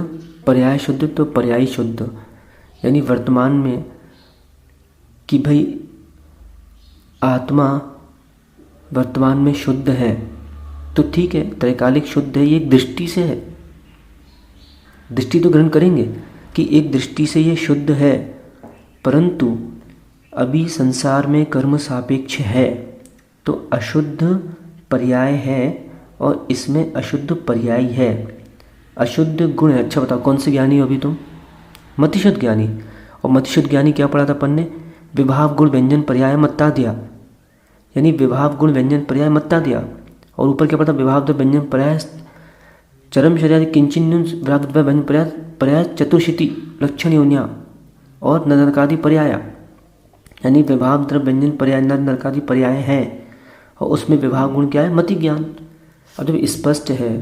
पर्याय शुद्ध तो पर्यायी शुद्ध। यानी वर्तमान में कि भाई आत्मा वर्तमान में शुद्ध है तो ठीक है, त्रैकालिक शुद्ध है, ये एक दृष्टि से है। दृष्टि तो ग्रहण करेंगे कि एक दृष्टि से ये शुद्ध है, परंतु अभी संसार में कर्म सापेक्ष है तो अशुद्ध पर्याय है और इसमें अशुद्ध पर्याय है। अशुद्ध गुण है। अच्छा बताओ कौन से ज्ञानी हो अभी तुम? मतिशुद्ध ज्ञानी। और मतिशुद्ध ज्ञानी क्या पढ़ा था अपन ने? विभाव गुण व्यंजन पर्याय मत्ता दिया। यानी विभाव गुण व्यंजन पर्याय मत्ता दिया। और ऊपर क्या पढ़ा? विभाव व्यंजन पर्याय चरम शरीर किंचन व्यंजन पर्याय पर्याय चतुर्शीति लक्षण योनिया और नरकादि पर्याया। यानी विभाव द्रव्य व्यंजन पर्याय नरकादि पर्याय है और उसमें विभाग गुण क्या है? मति ज्ञान। अब जब स्पष्ट है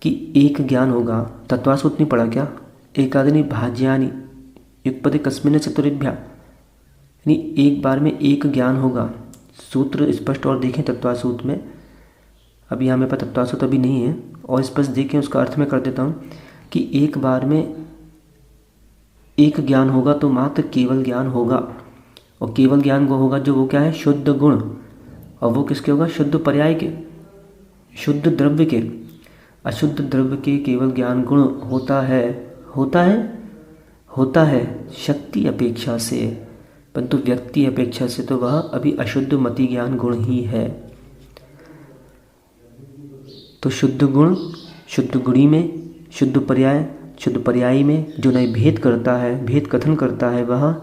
कि एक ज्ञान होगा, तत्वासूत्र नहीं पढ़ा क्या? एकादनि भाज्यानि युगपदे कस्मिन् चतुर्भ्या। यानी एक बार में एक ज्ञान होगा। सूत्र स्पष्ट और देखें तत्वासूत्र में। अभी यहाँ मेरे पास तत्वासूत्र अभी नहीं है और स्पष्ट देखें, उसका अर्थ मैं कर देता हूँ कि एक बार में एक ज्ञान होगा तो मात्र केवल ज्ञान होगा। और केवल ज्ञान वो होगा जो वो क्या है? शुद्ध गुण। और वो किसके होगा? शुद्ध पर्याय के, शुद्ध द्रव्य के। अशुद्ध द्रव्य के केवल ज्ञान गुण होता है शक्ति अपेक्षा से, परंतु व्यक्ति अपेक्षा से तो वह अभी अशुद्ध मति ज्ञान गुण ही है। तो शुद्ध गुण शुद्ध गुणी में, शुद्ध पर्यायी में जो नए भेद करता है, भेद कथन करता है, वह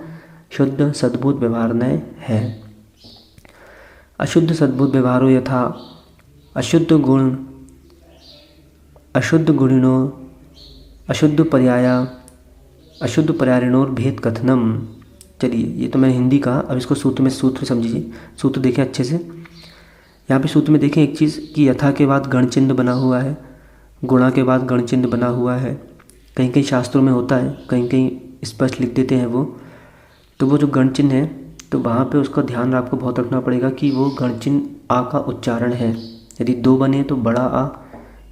शुद्ध सद्भूत व्यवहार नय है। अशुद्ध सद्भूत व्यवहारो यथा अशुद्ध गुण अशुद्ध गुणिनो अशुद्ध पर्याया अशुद्ध पर्यायणोर भेद कथनम। चलिए ये तो मैंने हिंदी कहा, अब इसको सूत्र समझिए। सूत्र देखें अच्छे से। यहाँ पे सूत्र में देखें एक चीज़ कि यथा के बाद गण चिन्ह बना हुआ है, गुणा के बाद गण चिन्ह बना हुआ है। कहीं कहीं शास्त्रों में होता है, कहीं कहीं स्पष्ट लिख देते हैं वो। तो वो जो गण चिन्ह है तो वहाँ पे उसका ध्यान आपको बहुत रखना पड़ेगा कि वो गण चिन्ह आ का उच्चारण है। यदि दो बने तो बड़ा आ,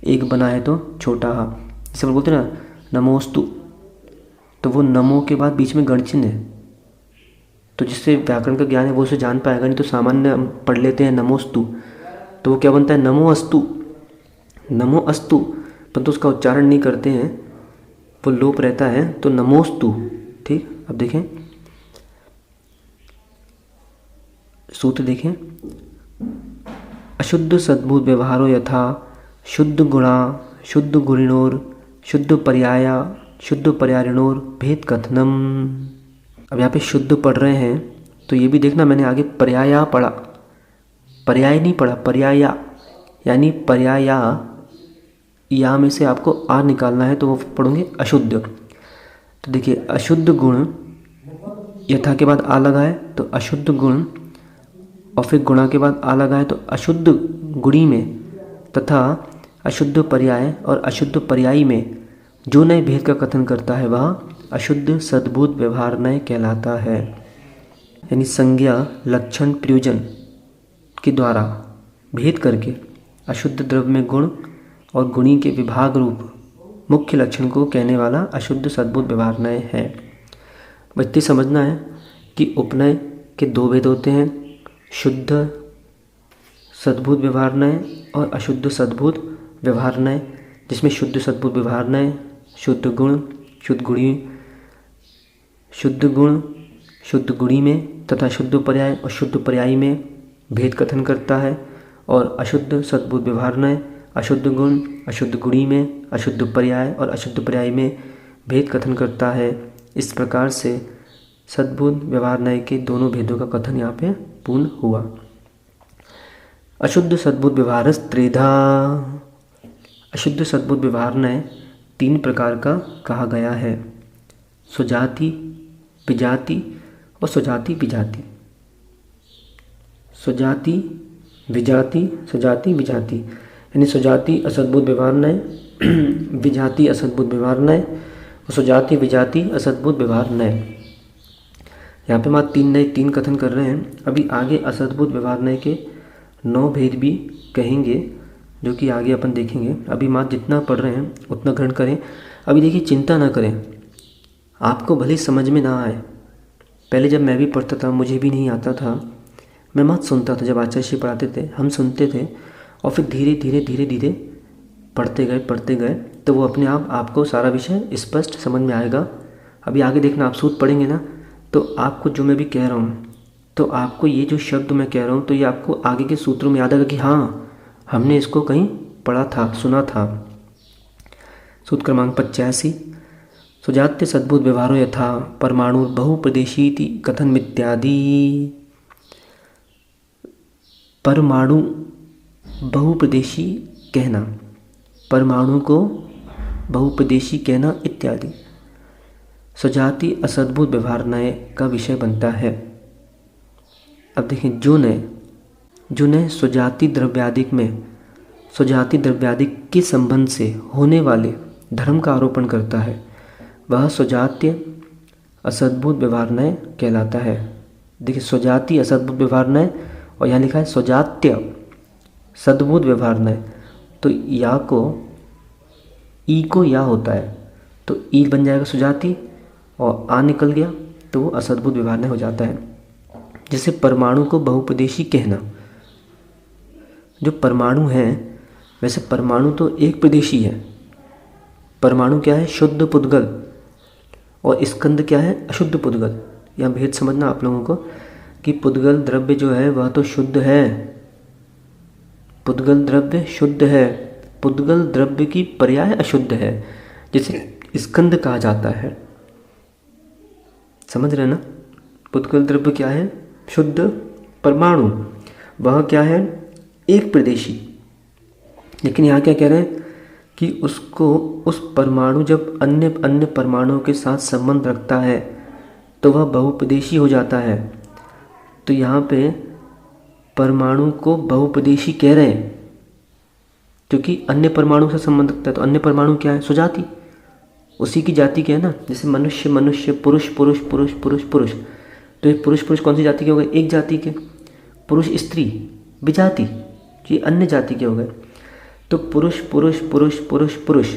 एक बना है तो छोटा आ। जैसे बोलते हैं ना नमोस्तु, तो वो नमो के बाद बीच में गण चिन्ह है, तो जिससे व्याकरण का ज्ञान है वो उसे जान पाएगा। नहीं तो सामान्य हम पढ़ लेते हैं नमोस्तु, तो वो क्या बनता है नमो अस्तु, नमो अस्तु, परंतु उसका उच्चारण नहीं करते हैं, वो लोप रहता है, तो नमोस्तु। ठीक, अब देखें सूत्र देखें। अशुद्ध सद्भूत व्यवहारो यथा शुद्ध गुणा शुद्ध गुणिनोर शुद्ध पर्याया शुद्ध पर्यायणोर भेद कथनम। अब यहाँ पे शुद्ध पढ़ रहे हैं तो ये भी देखना, मैंने आगे पर्याया पढ़ा, पर्याय नहीं पढ़ा, पर्याया, यानी पर्याया या में से आपको आ निकालना है, तो वो पढ़ोगे अशुद्ध। तो देखिए अशुद्ध गुण यथा के बाद आ लगा है तो अशुद्ध गुण, और फिर गुणा के बाद आ लगा है तो अशुद्ध गुणी में, तथा अशुद्ध पर्याय और अशुद्ध पर्यायी में जो नए भेद का कथन करता है वह अशुद्ध सद्भूत व्यवहार नय कहलाता है। यानी संज्ञा लक्षण प्रयोजन के द्वारा भेद करके अशुद्ध द्रव्य में गुण और गुणी के विभाग रूप मुख्य लक्षण को कहने वाला अशुद्ध सद्भूत व्यवहार नय है। बच्चे समझना है कि उपनय के दो भेद होते हैं, शुद्ध सद्भूत व्यवहार नय और अशुद्ध सद्भूत व्यवहार नय, जिसमें शुद्ध सद्भूत व्यवहार नय शुद्ध गुण शुद्ध गुणी में तथा शुद्ध पर्याय और शुद्ध पर्यायी में भेद कथन करता है, और अशुद्ध सद्भूत व्यवहार नय अशुद्ध गुण अशुद्ध गुणी में अशुद्ध पर्याय और अशुद्ध पर्यायी में भेद कथन करता है। इस प्रकार से सद्भूत व्यवहार नय के दोनों भेदों का कथन यहाँ पे पूर्ण हुआ। अशुद्ध सद्भूत व्यवहार त्रिधा। अशुद्ध सद्भूत व्यवहार नय 3 प्रकार का कहा गया है, सुजाति विजाति और सुजाति विजाति। सुजाति विजाति यानी सुजाति असद्भुत व्यवहार नय, विजाति असद्भुत व्यवहार नय और सुजाति विजाति असद्भुत व्यवहार नय। यहाँ पे मात्र 3 कथन कर रहे हैं। अभी आगे असद्भुत व्यवहार नय के 9 भेद भी कहेंगे, जो कि आगे अपन देखेंगे। अभी मात्र जितना पढ़ रहे हैं उतना ग्रहण करें। अभी देखिए चिंता ना करें, आपको भले समझ में ना आए। पहले जब मैं भी पढ़ता था मुझे भी नहीं आता था, मैं मत सुनता था, जब आचार्य जी पढ़ाते थे हम सुनते थे, और फिर धीरे धीरे पढ़ते गए तो वो अपने आप आपको सारा विषय स्पष्ट समझ में आएगा। अभी आगे देखना, आप सूत्र पढ़ेंगे ना तो आपको जो मैं भी कह रहा हूँ, तो आपको ये जो शब्द मैं कह रहा हूँ तो ये आपको आगे के सूत्रों में याद आएगा कि हाँ हमने इसको कहीं पढ़ा था, सुना था। सूत्र क्रमांक 85। सुजात्य सद्भुत व्यवहारो यथा परमाणु बहुप्रदेशीति कथन इत्यादि। परमाणु बहुप्रदेशी कहना, परमाणु को बहुप्रदेशी कहना इत्यादि सुजाति असद्भुत व्यवहार नय का विषय बनता है। अब देखें, जो नय सुजाति द्रव्यादिक में सुजाति द्रव्यादिक के संबंध से होने वाले धर्म का आरोपण करता है वह सुजात्य असद्भुत व्यवहार नय कहलाता है। देखिए सुजाति असद्भुत व्यवहार नय, और यहाँ लिखा है सुजात्य सद्भुत व्यवहार नय, तो या को ई को या होता है तो ई बन जाएगा सुजाति, और आ निकल गया तो वो असद्भुत व्यवहार नय हो जाता है। जैसे परमाणु को बहुप्रदेशी कहना, जो परमाणु है वैसे परमाणु तो एक प्रदेशी है। परमाणु क्या है? शुद्ध पुद्गल, और स्कंद क्या है? अशुद्ध पुद्गल। यहाँ भेद समझना आप लोगों को कि पुद्गल द्रव्य जो है वह तो शुद्ध है, पुद्गल द्रव्य शुद्ध है, पुद्गल द्रव्य की पर्याय अशुद्ध है, जिसे स्कंद कहा जाता है। समझ रहे ना? पुद्गल द्रव्य क्या है? शुद्ध। परमाणु वह क्या है? एक प्रदेशी। लेकिन यहाँ क्या कह रहे हैं कि उसको उस परमाणु जब अन्य परमाणुओं के साथ संबंध रखता है तो वह बहुप्रदेशी हो जाता है। तो यहाँ पे परमाणु को बहुप्रदेशी कह रहे हैं क्योंकि अन्य परमाणु से संबंध रखता है। तो अन्य परमाणु क्या है? सुजाति, उसी की जाति क्या है ना। जैसे मनुष्य मनुष्य, पुरुष पुरुष पुरुष पुरुष पुरुष, तो ये पुरुष पुरुष कौन सी जाति के हो गए? एक जाति के। पुरुष स्त्री विजाति, ये अन्य जाति के हो गए। तो पुरुष पुरुष पुरुष पुरुष पुरुष,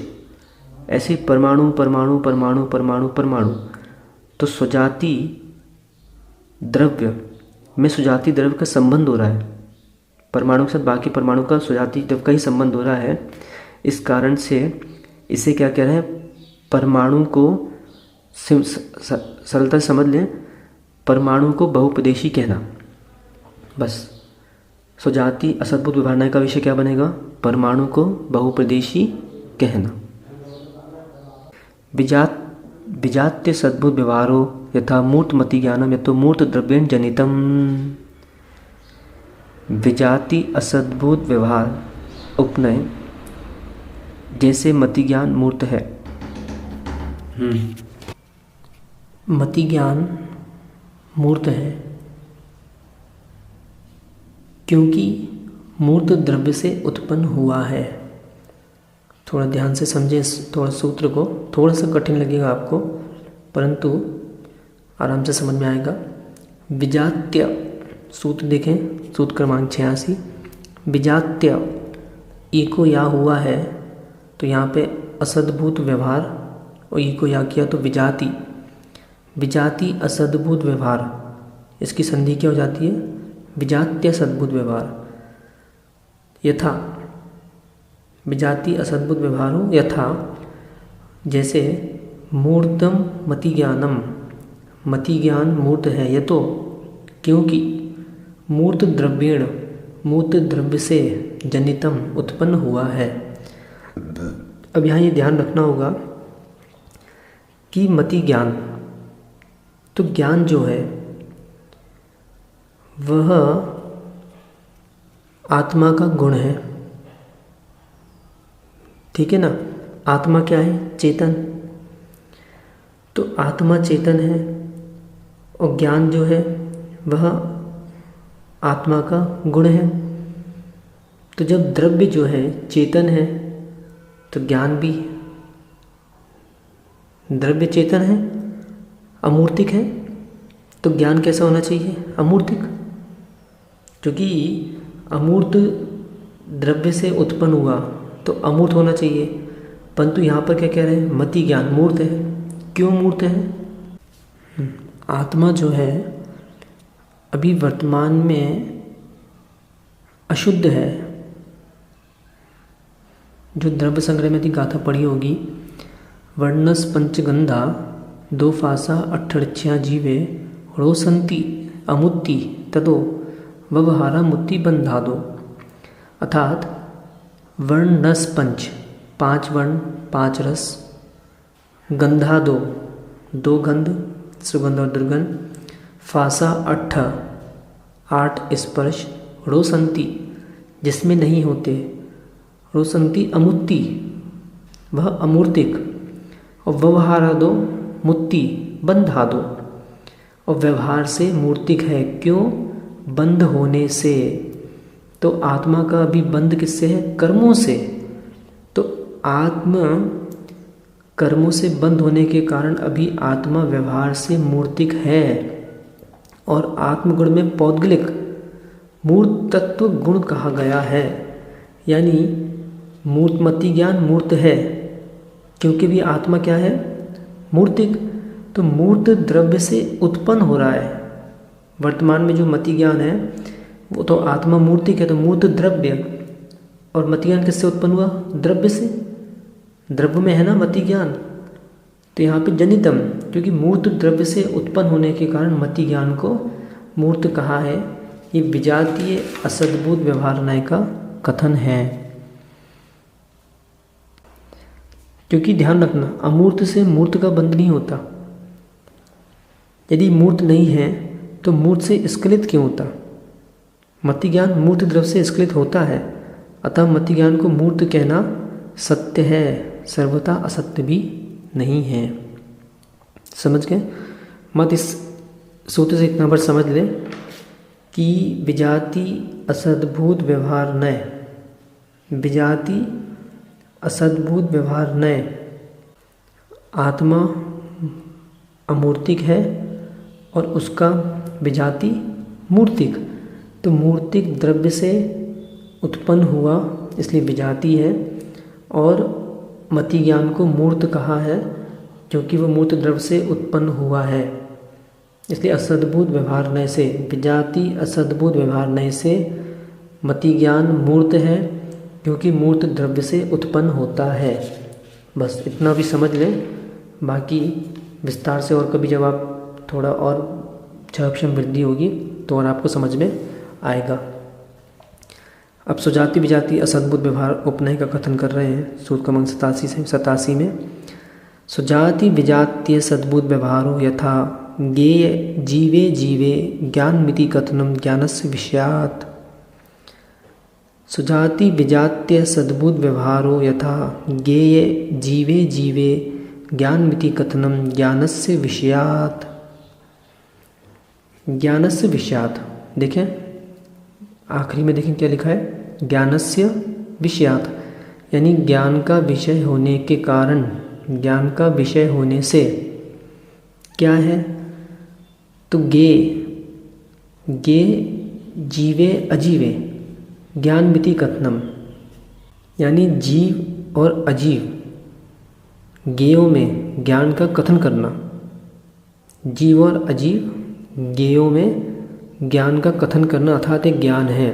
ऐसे परमाणु परमाणु परमाणु परमाणु परमाणु। तो सुजाति द्रव्य में सुजाति द्रव्य का संबंध हो रहा है, परमाणु के साथ बाकी परमाणु का सुजाति द्रव्य का ही संबंध हो रहा है। इस कारण से इसे क्या कह रहे हैं, परमाणु को सरलता से समझ लें, परमाणु को बहुपदेशी कहना। बस सुजाति असद्भुत व्यवहार का विषय क्या बनेगा, परमाणु को बहुपदेशी कहना। विजात्य सद्भुत व्यवहारो यथा मूर्त मति ज्ञानम यतो मूर्त द्रव्येण जनितम। विजाति असद्भुत व्यवहार उपनय जैसे मति ज्ञान मूर्त है। मति ज्ञान मूर्त है क्योंकि मूर्त द्रव्य से उत्पन्न हुआ है। थोड़ा ध्यान से समझें थोड़ा सूत्र को, थोड़ा सा कठिन लगेगा आपको परंतु आराम से समझ में आएगा। विजात्य सूत्र देखें, सूत्र क्रमांक 86। विजात्य ई को या हुआ है तो यहाँ पे असद्भुत व्यवहार, और ई को या किया तो विजाति। विजाति असद्भुत व्यवहार, इसकी संधि क्या हो जाती है, विजात्य सद्भुत व्यवहार। यथा विजाति असद्भुत व्यवहार हो, यथा जैसे मूर्तम मति ज्ञानम, मति ज्ञान मूर्त है। यह तो क्योंकि मूर्त द्रव्येण, मूर्त द्रव्य से जनितम उत्पन्न हुआ है। अब यहाँ ये ध्यान रखना होगा कि मति ज्ञान, तो ज्ञान जो है वह आत्मा का गुण है, ठीक है ना। आत्मा क्या है, चेतन। तो आत्मा चेतन है और ज्ञान जो है वह आत्मा का गुण है। तो जब द्रव्य जो है चेतन है तो ज्ञान भी द्रव्य चेतन है, अमूर्तिक है, तो ज्ञान कैसा होना चाहिए, अमूर्तिक। क्योंकि अमूर्त द्रव्य से उत्पन्न हुआ तो अमूर्त होना चाहिए, परंतु यहाँ पर क्या कह रहे हैं, मति ज्ञान मूर्त है। क्यों मूर्त है, आत्मा जो है अभी वर्तमान में अशुद्ध है। जो द्रव्य संग्रह में थी गाथा पढ़ी होगी, वर्णस पंचगंधा दो फासा अठड़छ्या जीवे रोसंती अमुत्ति तदो व्यवहारा मुत्ति बंधा दो। अर्थात वर्ण रस पंच, 5 वर्ण 5 रस, गंधा दो गंध सुगंध और दुर्गंध, फासा 8 स्पर्श, रोसंती जिसमें नहीं होते, रोसंती अमुत्ति वह अमूर्तिक, और व्यवहारा दो मुत्ति बंधा दो, और व्यवहार से मूर्तिक है। क्यों, बंध होने से। तो आत्मा का अभी बंध किससे है, कर्मों से। तो आत्मा कर्मों से बंध होने के कारण अभी आत्मा व्यवहार से मूर्तिक है। और आत्मगुण में पौद्गलिक मूर्त तत्व गुण कहा गया है, यानी मूर्तमति ज्ञान मूर्त है क्योंकि भी आत्मा क्या है, मूर्तिक। तो मूर्त द्रव्य से उत्पन्न हो रहा है। वर्तमान में जो मति ज्ञान है वो तो आत्मा मूर्तिक है, तो मूर्त द्रव्य, और मति ज्ञान किससे उत्पन्न हुआ, द्रव्य से। द्रव्य में है ना मति ज्ञान, तो यहाँ पे जनितम, क्योंकि मूर्त द्रव्य से उत्पन्न होने के कारण मति ज्ञान को मूर्त कहा है। ये विजातीय असद्भुत व्यवहार न्याय का कथन है। क्योंकि ध्यान रखना, अमूर्त से मूर्त का बंध नहीं होता। यदि मूर्त नहीं है तो मूर्त से स्खलित क्यों होता। मति ज्ञान मूर्त द्रव्य से स्खलित होता है, अतः मति ज्ञान को मूर्त कहना सत्य है, सर्वथा असत्य भी नहीं है। समझ गए। मत इस सूत्र से इतना बार समझ ले कि विजाति असद्भुत व्यवहार नय, विजाति असद्भुत व्यवहार नय, आत्मा अमूर्तिक है और उसका विजाति मूर्तिक। तो मूर्तिक द्रव्य से उत्पन्न हुआ इसलिए विजाति है, और मति ज्ञान को मूर्त कहा है क्योंकि वो मूर्त द्रव्य से उत्पन्न हुआ है, इसलिए असद्भुत व्यवहार नय से, विजाति असद्भुत व्यवहार नय से मति ज्ञान मूर्त है क्योंकि मूर्त द्रव्य से उत्पन्न होता है। बस इतना भी समझ लें, बाकी विस्तार से और कभी जब आप थोड़ा और क्षम वृद्धि होगी तो और आपको समझ में आएगा। अब सुजाति विजाति असद्भुत व्यवहार उपनय का कथन कर रहे हैं सूत्र क्रमांक 87 में। सुजाति विजातीय सद्भुत व्यवहारो यथा ज्ञेय जीवे जीवे ज्ञान मिति कथनम ज्ञानस्य विषयात्। सुजाति विजातीय सद्भुत व्यवहारो यथा ज्ञेय जीवे जीवे ज्ञान मिति कथनम ज्ञानस्य विषयात्। ज्ञानस्य विषयात्, देखें आखिरी में देखें क्या लिखा है, ज्ञानस्य विषयात्, यानी ज्ञान का विषय होने के कारण, ज्ञान का विषय होने से क्या है, तो गे जीवे अजीवे ज्ञान मिति कथनम, यानी जीव और अजीव ज्ञेयों में ज्ञान का कथन करना, जीव और अजीव ज्ञेयों में ज्ञान का कथन करना अर्थात एक ज्ञान है।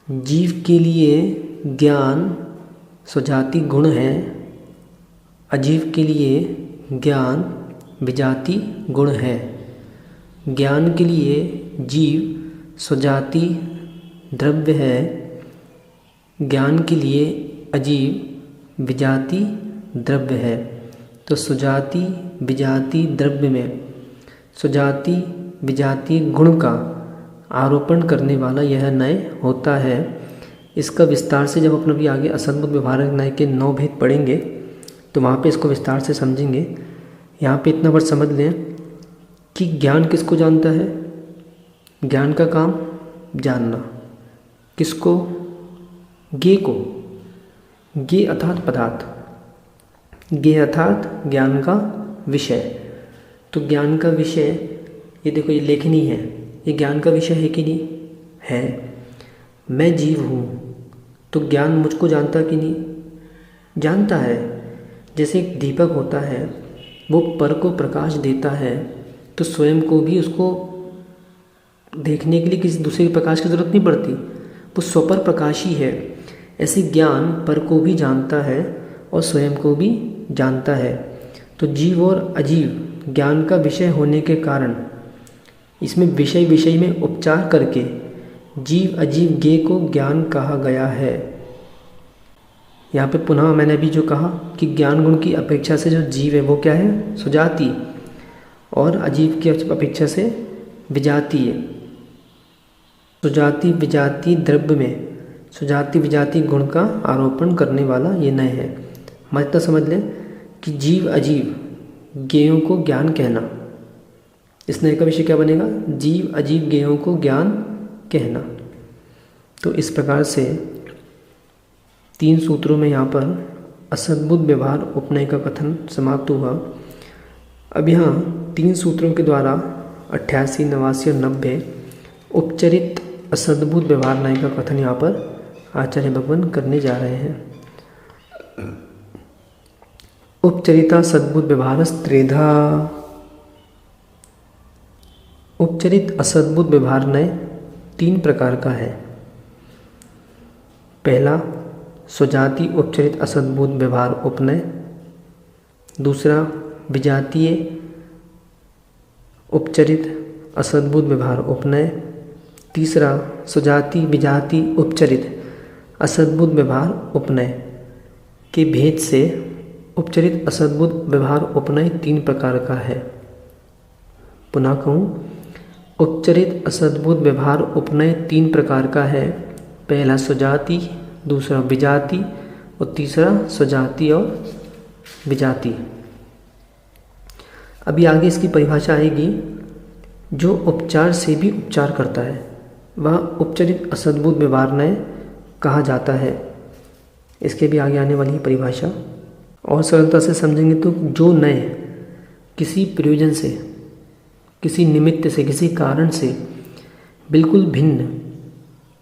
जीव के लिए ज्ञान सुजाति गुण है, अजीव के लिए ज्ञान विजाति गुण है। ज्ञान के लिए जीव सुजाति द्रव्य है, ज्ञान के लिए अजीव विजाति द्रव्य है। तो सुजाति विजाति द्रव्य में सुजाति विजाति गुण का आरोपण करने वाला यह नय होता है। इसका विस्तार से जब अपन अभी आगे असद्भुत व्यवहारक नय के 9 भेद पढ़ेंगे तो वहाँ पे इसको विस्तार से समझेंगे। यहाँ पे इतना बार समझ लें कि ज्ञान किसको जानता है, ज्ञान का काम जानना, किसको, ज्ञेय को, ज्ञेय अर्थात पदार्थ, ज्ञेय अर्थात ज्ञान का विषय। तो ज्ञान का विषय, ये देखो ये लेखनी है, ये ज्ञान का विषय है कि नहीं है। मैं जीव हूँ तो ज्ञान मुझको जानता कि नहीं, जानता है। जैसे एक दीपक होता है वो पर को प्रकाश देता है तो स्वयं को भी उसको देखने के लिए किसी दूसरे के प्रकाश की ज़रूरत नहीं पड़ती, वो स्वपर प्रकाशी है। ऐसे ज्ञान पर को भी जानता है और स्वयं को भी जानता है। तो जीव और अजीव ज्ञान का विषय होने के कारण इसमें विषय विषय में उपचार करके जीव अजीव ज्ञेय को ज्ञान कहा गया है। यहाँ पे पुनः मैंने अभी जो कहा कि ज्ञान गुण की अपेक्षा से जो जीव है वो क्या है, सुजाति, और अजीव की अपेक्षा से विजाति है। सुजाति विजाति द्रव्य में सुजाति विजाति गुण का आरोपण करने वाला ये नय है। मतलब समझ लें कि जीव अजीव ज्ञेयों को ज्ञान कहना, इस नय का विषय क्या बनेगा, जीव अजीव ज्ञेयों को ज्ञान कहना। तो इस प्रकार से 3 सूत्रों में यहाँ पर असद्भुत व्यवहार उपनय का कथन समाप्त हुआ। अब यहाँ 3 सूत्रों के द्वारा 88, 89 और 90 उपचरित असद्भुत व्यवहार नय का कथन यहाँ पर आचार्य भगवान करने जा रहे हैं। उपचरिता सद्भुत व्यवहार त्रेधा। उपचरित असद्भुत व्यवहार नय 3 प्रकार का है। पहला सुजाति उपचरित असद्भुत व्यवहार उपनय, दूसरा विजातीय उपचरित असद्भुत व्यवहार उपनय, तीसरा सुजाति विजाति उपचरित असद्भुत व्यवहार उपनय। के भेद से उपचरित असद्भुत व्यवहार उपनय 3 प्रकार का है। पुनः कहूँ, उपचरित असद्भुत व्यवहार उपनय 3 प्रकार का है। पहला सुजाति, दूसरा विजाति और तीसरा सुजाति और विजाति। अभी आगे इसकी परिभाषा आएगी। जो उपचार से भी उपचार करता है वह उपचरित असद्भुत व्यवहार नय कहा जाता है। इसके भी आगे आने वाली परिभाषा और सरलता से समझेंगे तो जो नय किसी प्रयोजन से, किसी निमित्त से, किसी कारण से बिल्कुल भिन्न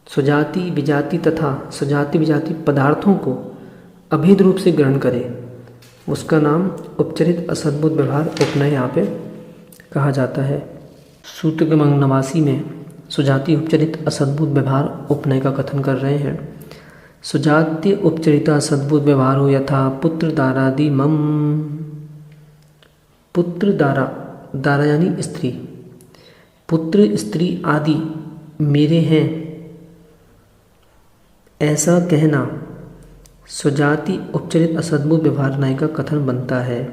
सुजाति विजाति तथा सुजाति विजाति पदार्थों को अभेद रूप से ग्रहण करे उसका नाम उपचरित असद्भुत व्यवहार उपनय यहाँ पे कहा जाता है। सूत्र क्रमांक 89 में सुजातीय उपचरित असद्भुत व्यवहार उपनय का कथन कर रहे हैं। सुजातीय उपचरिता असद्भुत व्यवहारो यथा पुत्र दारादि मम। पुत्र दारा, दारा यानी स्त्री, पुत्र स्त्री आदि मेरे हैं ऐसा कहना सुजाति उपचरित असद्भुत व्यवहार न्याय का कथन बनता है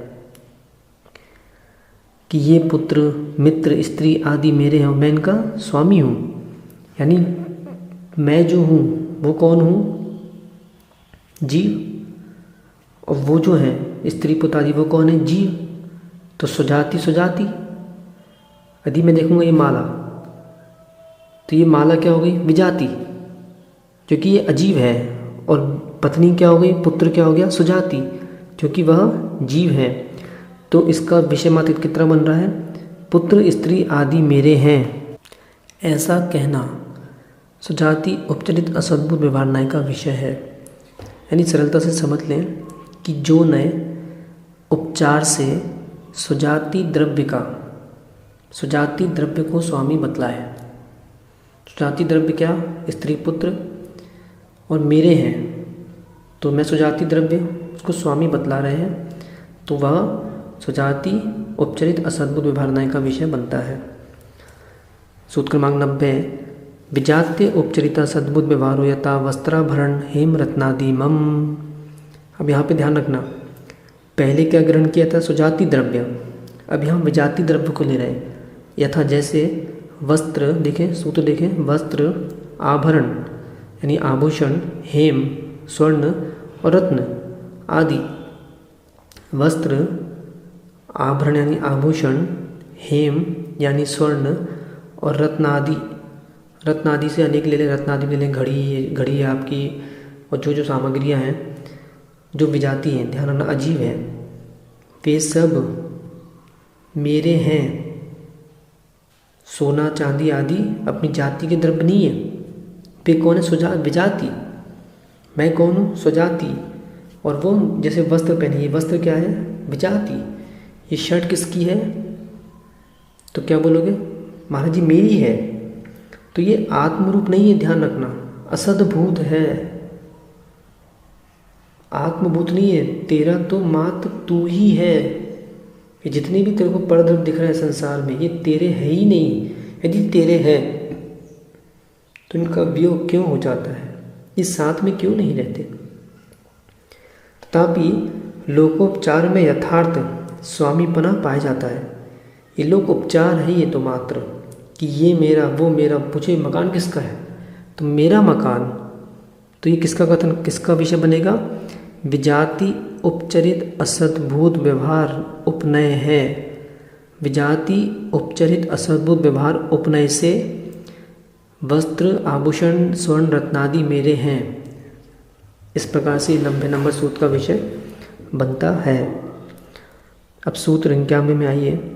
कि ये पुत्र मित्र स्त्री आदि मेरे हैं और मैं इनका स्वामी हूँ। यानी मैं जो हूँ वो कौन हूँ? जीव। और वो जो है स्त्री पुत्र आदि वो कौन है? जीव। तो सुजाति सुजाति, यदि मैं देखूँगा ये माला तो ये माला क्या हो गई? विजाति, क्योंकि ये अजीव है। और पत्नी क्या हो गई? पुत्र क्या हो गया? सुजाति, क्योंकि वह जीव है। तो इसका विषय मात्रिक कितना बन रहा है? पुत्र स्त्री आदि मेरे हैं ऐसा कहना सुजाति उपचरित असद्भुत व्यवहार न्याय का विषय है। यानी सरलता से समझ लें कि जो नय उपचार से सुजाति द्रव्य को स्वामी बतलाए। सुजाति द्रव्य क्या? स्त्री पुत्र और मेरे हैं, तो मैं सुजाति द्रव्य उसको स्वामी बतला रहे हैं, तो वह सुजाति उपचरित असद्भुत व्यवहार न्याय का विषय बनता है। सूत्र क्रमांक 90 विजात्य उपचरिता सद्भुत व्यवहारो यथा वस्त्राभरण हेम रत्नादि मम। अब यहाँ पे ध्यान रखना, पहले क्या ग्रहण किया था? सुजाति द्रव्य। अब यहाँ विजाति द्रव्य को ले रहे हैं। यथा जैसे वस्त्र, देखें सूत्र देखें, वस्त्र आभरण यानी आभूषण, हेम स्वर्ण और रत्न आदि। वस्त्र आभरण यानी आभूषण, हेम यानी स्वर्ण और रत्नादि। रत्नादि से अनेक ले लें, रत्नादि ले लें, घड़ी है आपकी, और जो सामग्रियां हैं जो विजाती हैं, ध्यान रखना अजीब है, वे सब मेरे हैं। सोना चांदी आदि अपनी जाति के द्रव्य नहीं है। वे कौन है? विजाति। मैं कौन हूँ? सुजाति। और वो जैसे वस्त्र पहने, ये वस्त्र क्या है? विजाति। ये शर्ट किसकी है? तो क्या बोलोगे? महाराज जी मेरी है। तो ये आत्मरूप नहीं है, ध्यान रखना, असद्भूत है, आत्मभूत नहीं है। तेरा तो मात्र तू ही है। ये जितने भी तेरे को परद्रव्य दिख रहे हैं संसार में, ये तेरे है ही नहीं। यदि तेरे है तो इनका वियोग क्यों हो जाता है? ये साथ में क्यों नहीं रहते? तथापि लोकोपचार में यथार्थ स्वामीपना पाया जाता है। ये लोकोपचार है ये तो मात्र कि ये मेरा वो मेरा। पूछे मकान किसका है? तो मेरा मकान। तो ये किसका कथन, किसका विषय बनेगा? विजाति उपचरित असद्भुत व्यवहार उपनय है। विजाति उपचरित असद्भुत व्यवहार उपनय से वस्त्र आभूषण स्वर्ण रत्नादि मेरे हैं। इस प्रकार से 90 नंबर सूत्र का विषय बनता है। अब सूत्र 91 में आइए।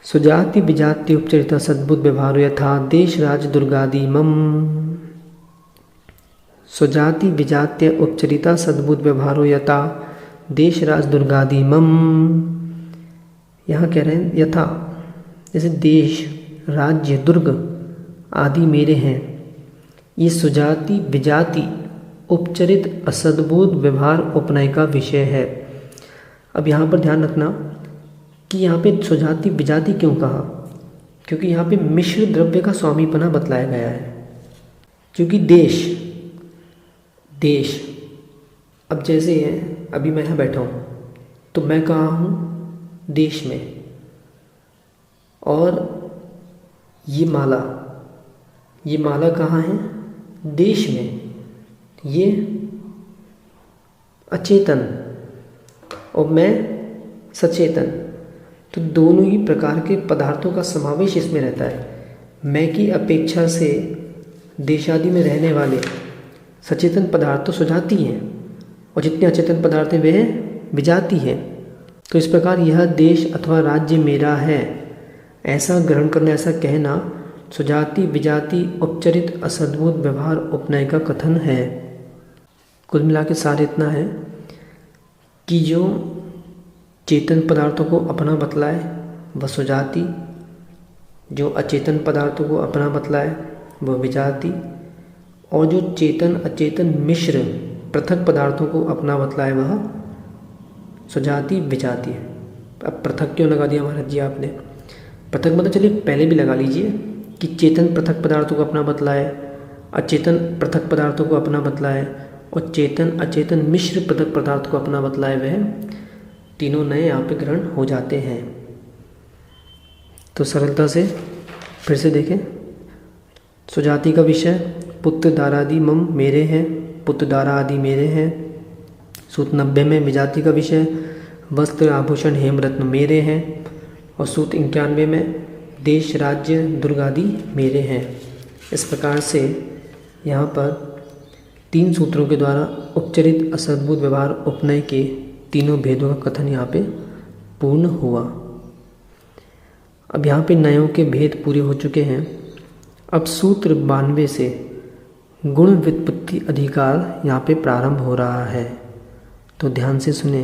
सुजाति विजाति उपचरिता सद्भुत व्यवहारो यथा देश राज दुर्गादि मम। सुजाति विजात्य उपचरिता सद्भुत व्यवहारो यथा देश राज दुर्गादि मम। यहाँ कह रहे हैं यथा, जैसे देश राज्य दुर्ग आदि मेरे हैं। ये सुजाति विजाति उपचरित असद्भुत व्यवहार उपनय का विषय है। अब यहाँ पर ध्यान रखना कि यहाँ पे सुजाति विजाति क्यों कहा? क्योंकि यहाँ पे मिश्र द्रव्य का स्वामीपना बतलाया गया है। क्योंकि देश अब जैसे है, अभी मैं यहाँ बैठा हूँ तो मैं कहाँ हूँ? देश में। और ये माला कहाँ है? देश में। ये अचेतन और मैं सचेतन, तो दोनों ही प्रकार के पदार्थों का समावेश इसमें रहता है। मैं की अपेक्षा से देशादि में रहने वाले सचेतन पदार्थ तो सुजाति हैं और जितने अचेतन पदार्थ हैं वे विजाति हैं। तो इस प्रकार यह देश अथवा राज्य मेरा है ऐसा ग्रहण करना, ऐसा कहना सुजाति विजाति उपचरित असद्भुत व्यवहार उपनय का कथन है। कुल मिला के सार इतना है कि जो चेतन पदार्थों को अपना बतलाए वह सुजाति, जो अचेतन पदार्थों को अपना बतलाए वह विजाति, और जो चेतन अचेतन मिश्र पृथक पदार्थों को अपना बतलाए वह सुजाति विजाति। अब पृथक क्यों लगा दिया महाराज जी आपने? पृथक मतलब चलिए पहले भी लगा लीजिए कि चेतन पृथक पदार्थों को अपना बतलाए, अचेतन पृथक पदार्थों को अपना बतलाए और चेतन अचेतन मिश्र पृथक पदार्थ को अपना बतलाए, वह तीनों नए यहाँ पे ग्रहण हो जाते हैं। तो सरलता से फिर से देखें, सुजाति का विषय पुत्र दारादि मम मेरे हैं, पुत्र दारा आदि मेरे हैं। सूत्र 90 में विजाति का विषय वस्त्र आभूषण हेमरत्न मेरे हैं, और सूत्र 91 में देश राज्य दुर्गादि मेरे हैं। इस प्रकार से यहाँ पर 3 सूत्रों के द्वारा उपचरित असद्भुत व्यवहार उपनय के तीनों भेदों का कथन यहाँ पे पूर्ण हुआ। अब यहाँ पे नयों के भेद पूरे हो चुके हैं। अब सूत्र 92 से गुण व्युत्पत्ति अधिकार यहाँ पे प्रारंभ हो रहा है, तो ध्यान से सुने।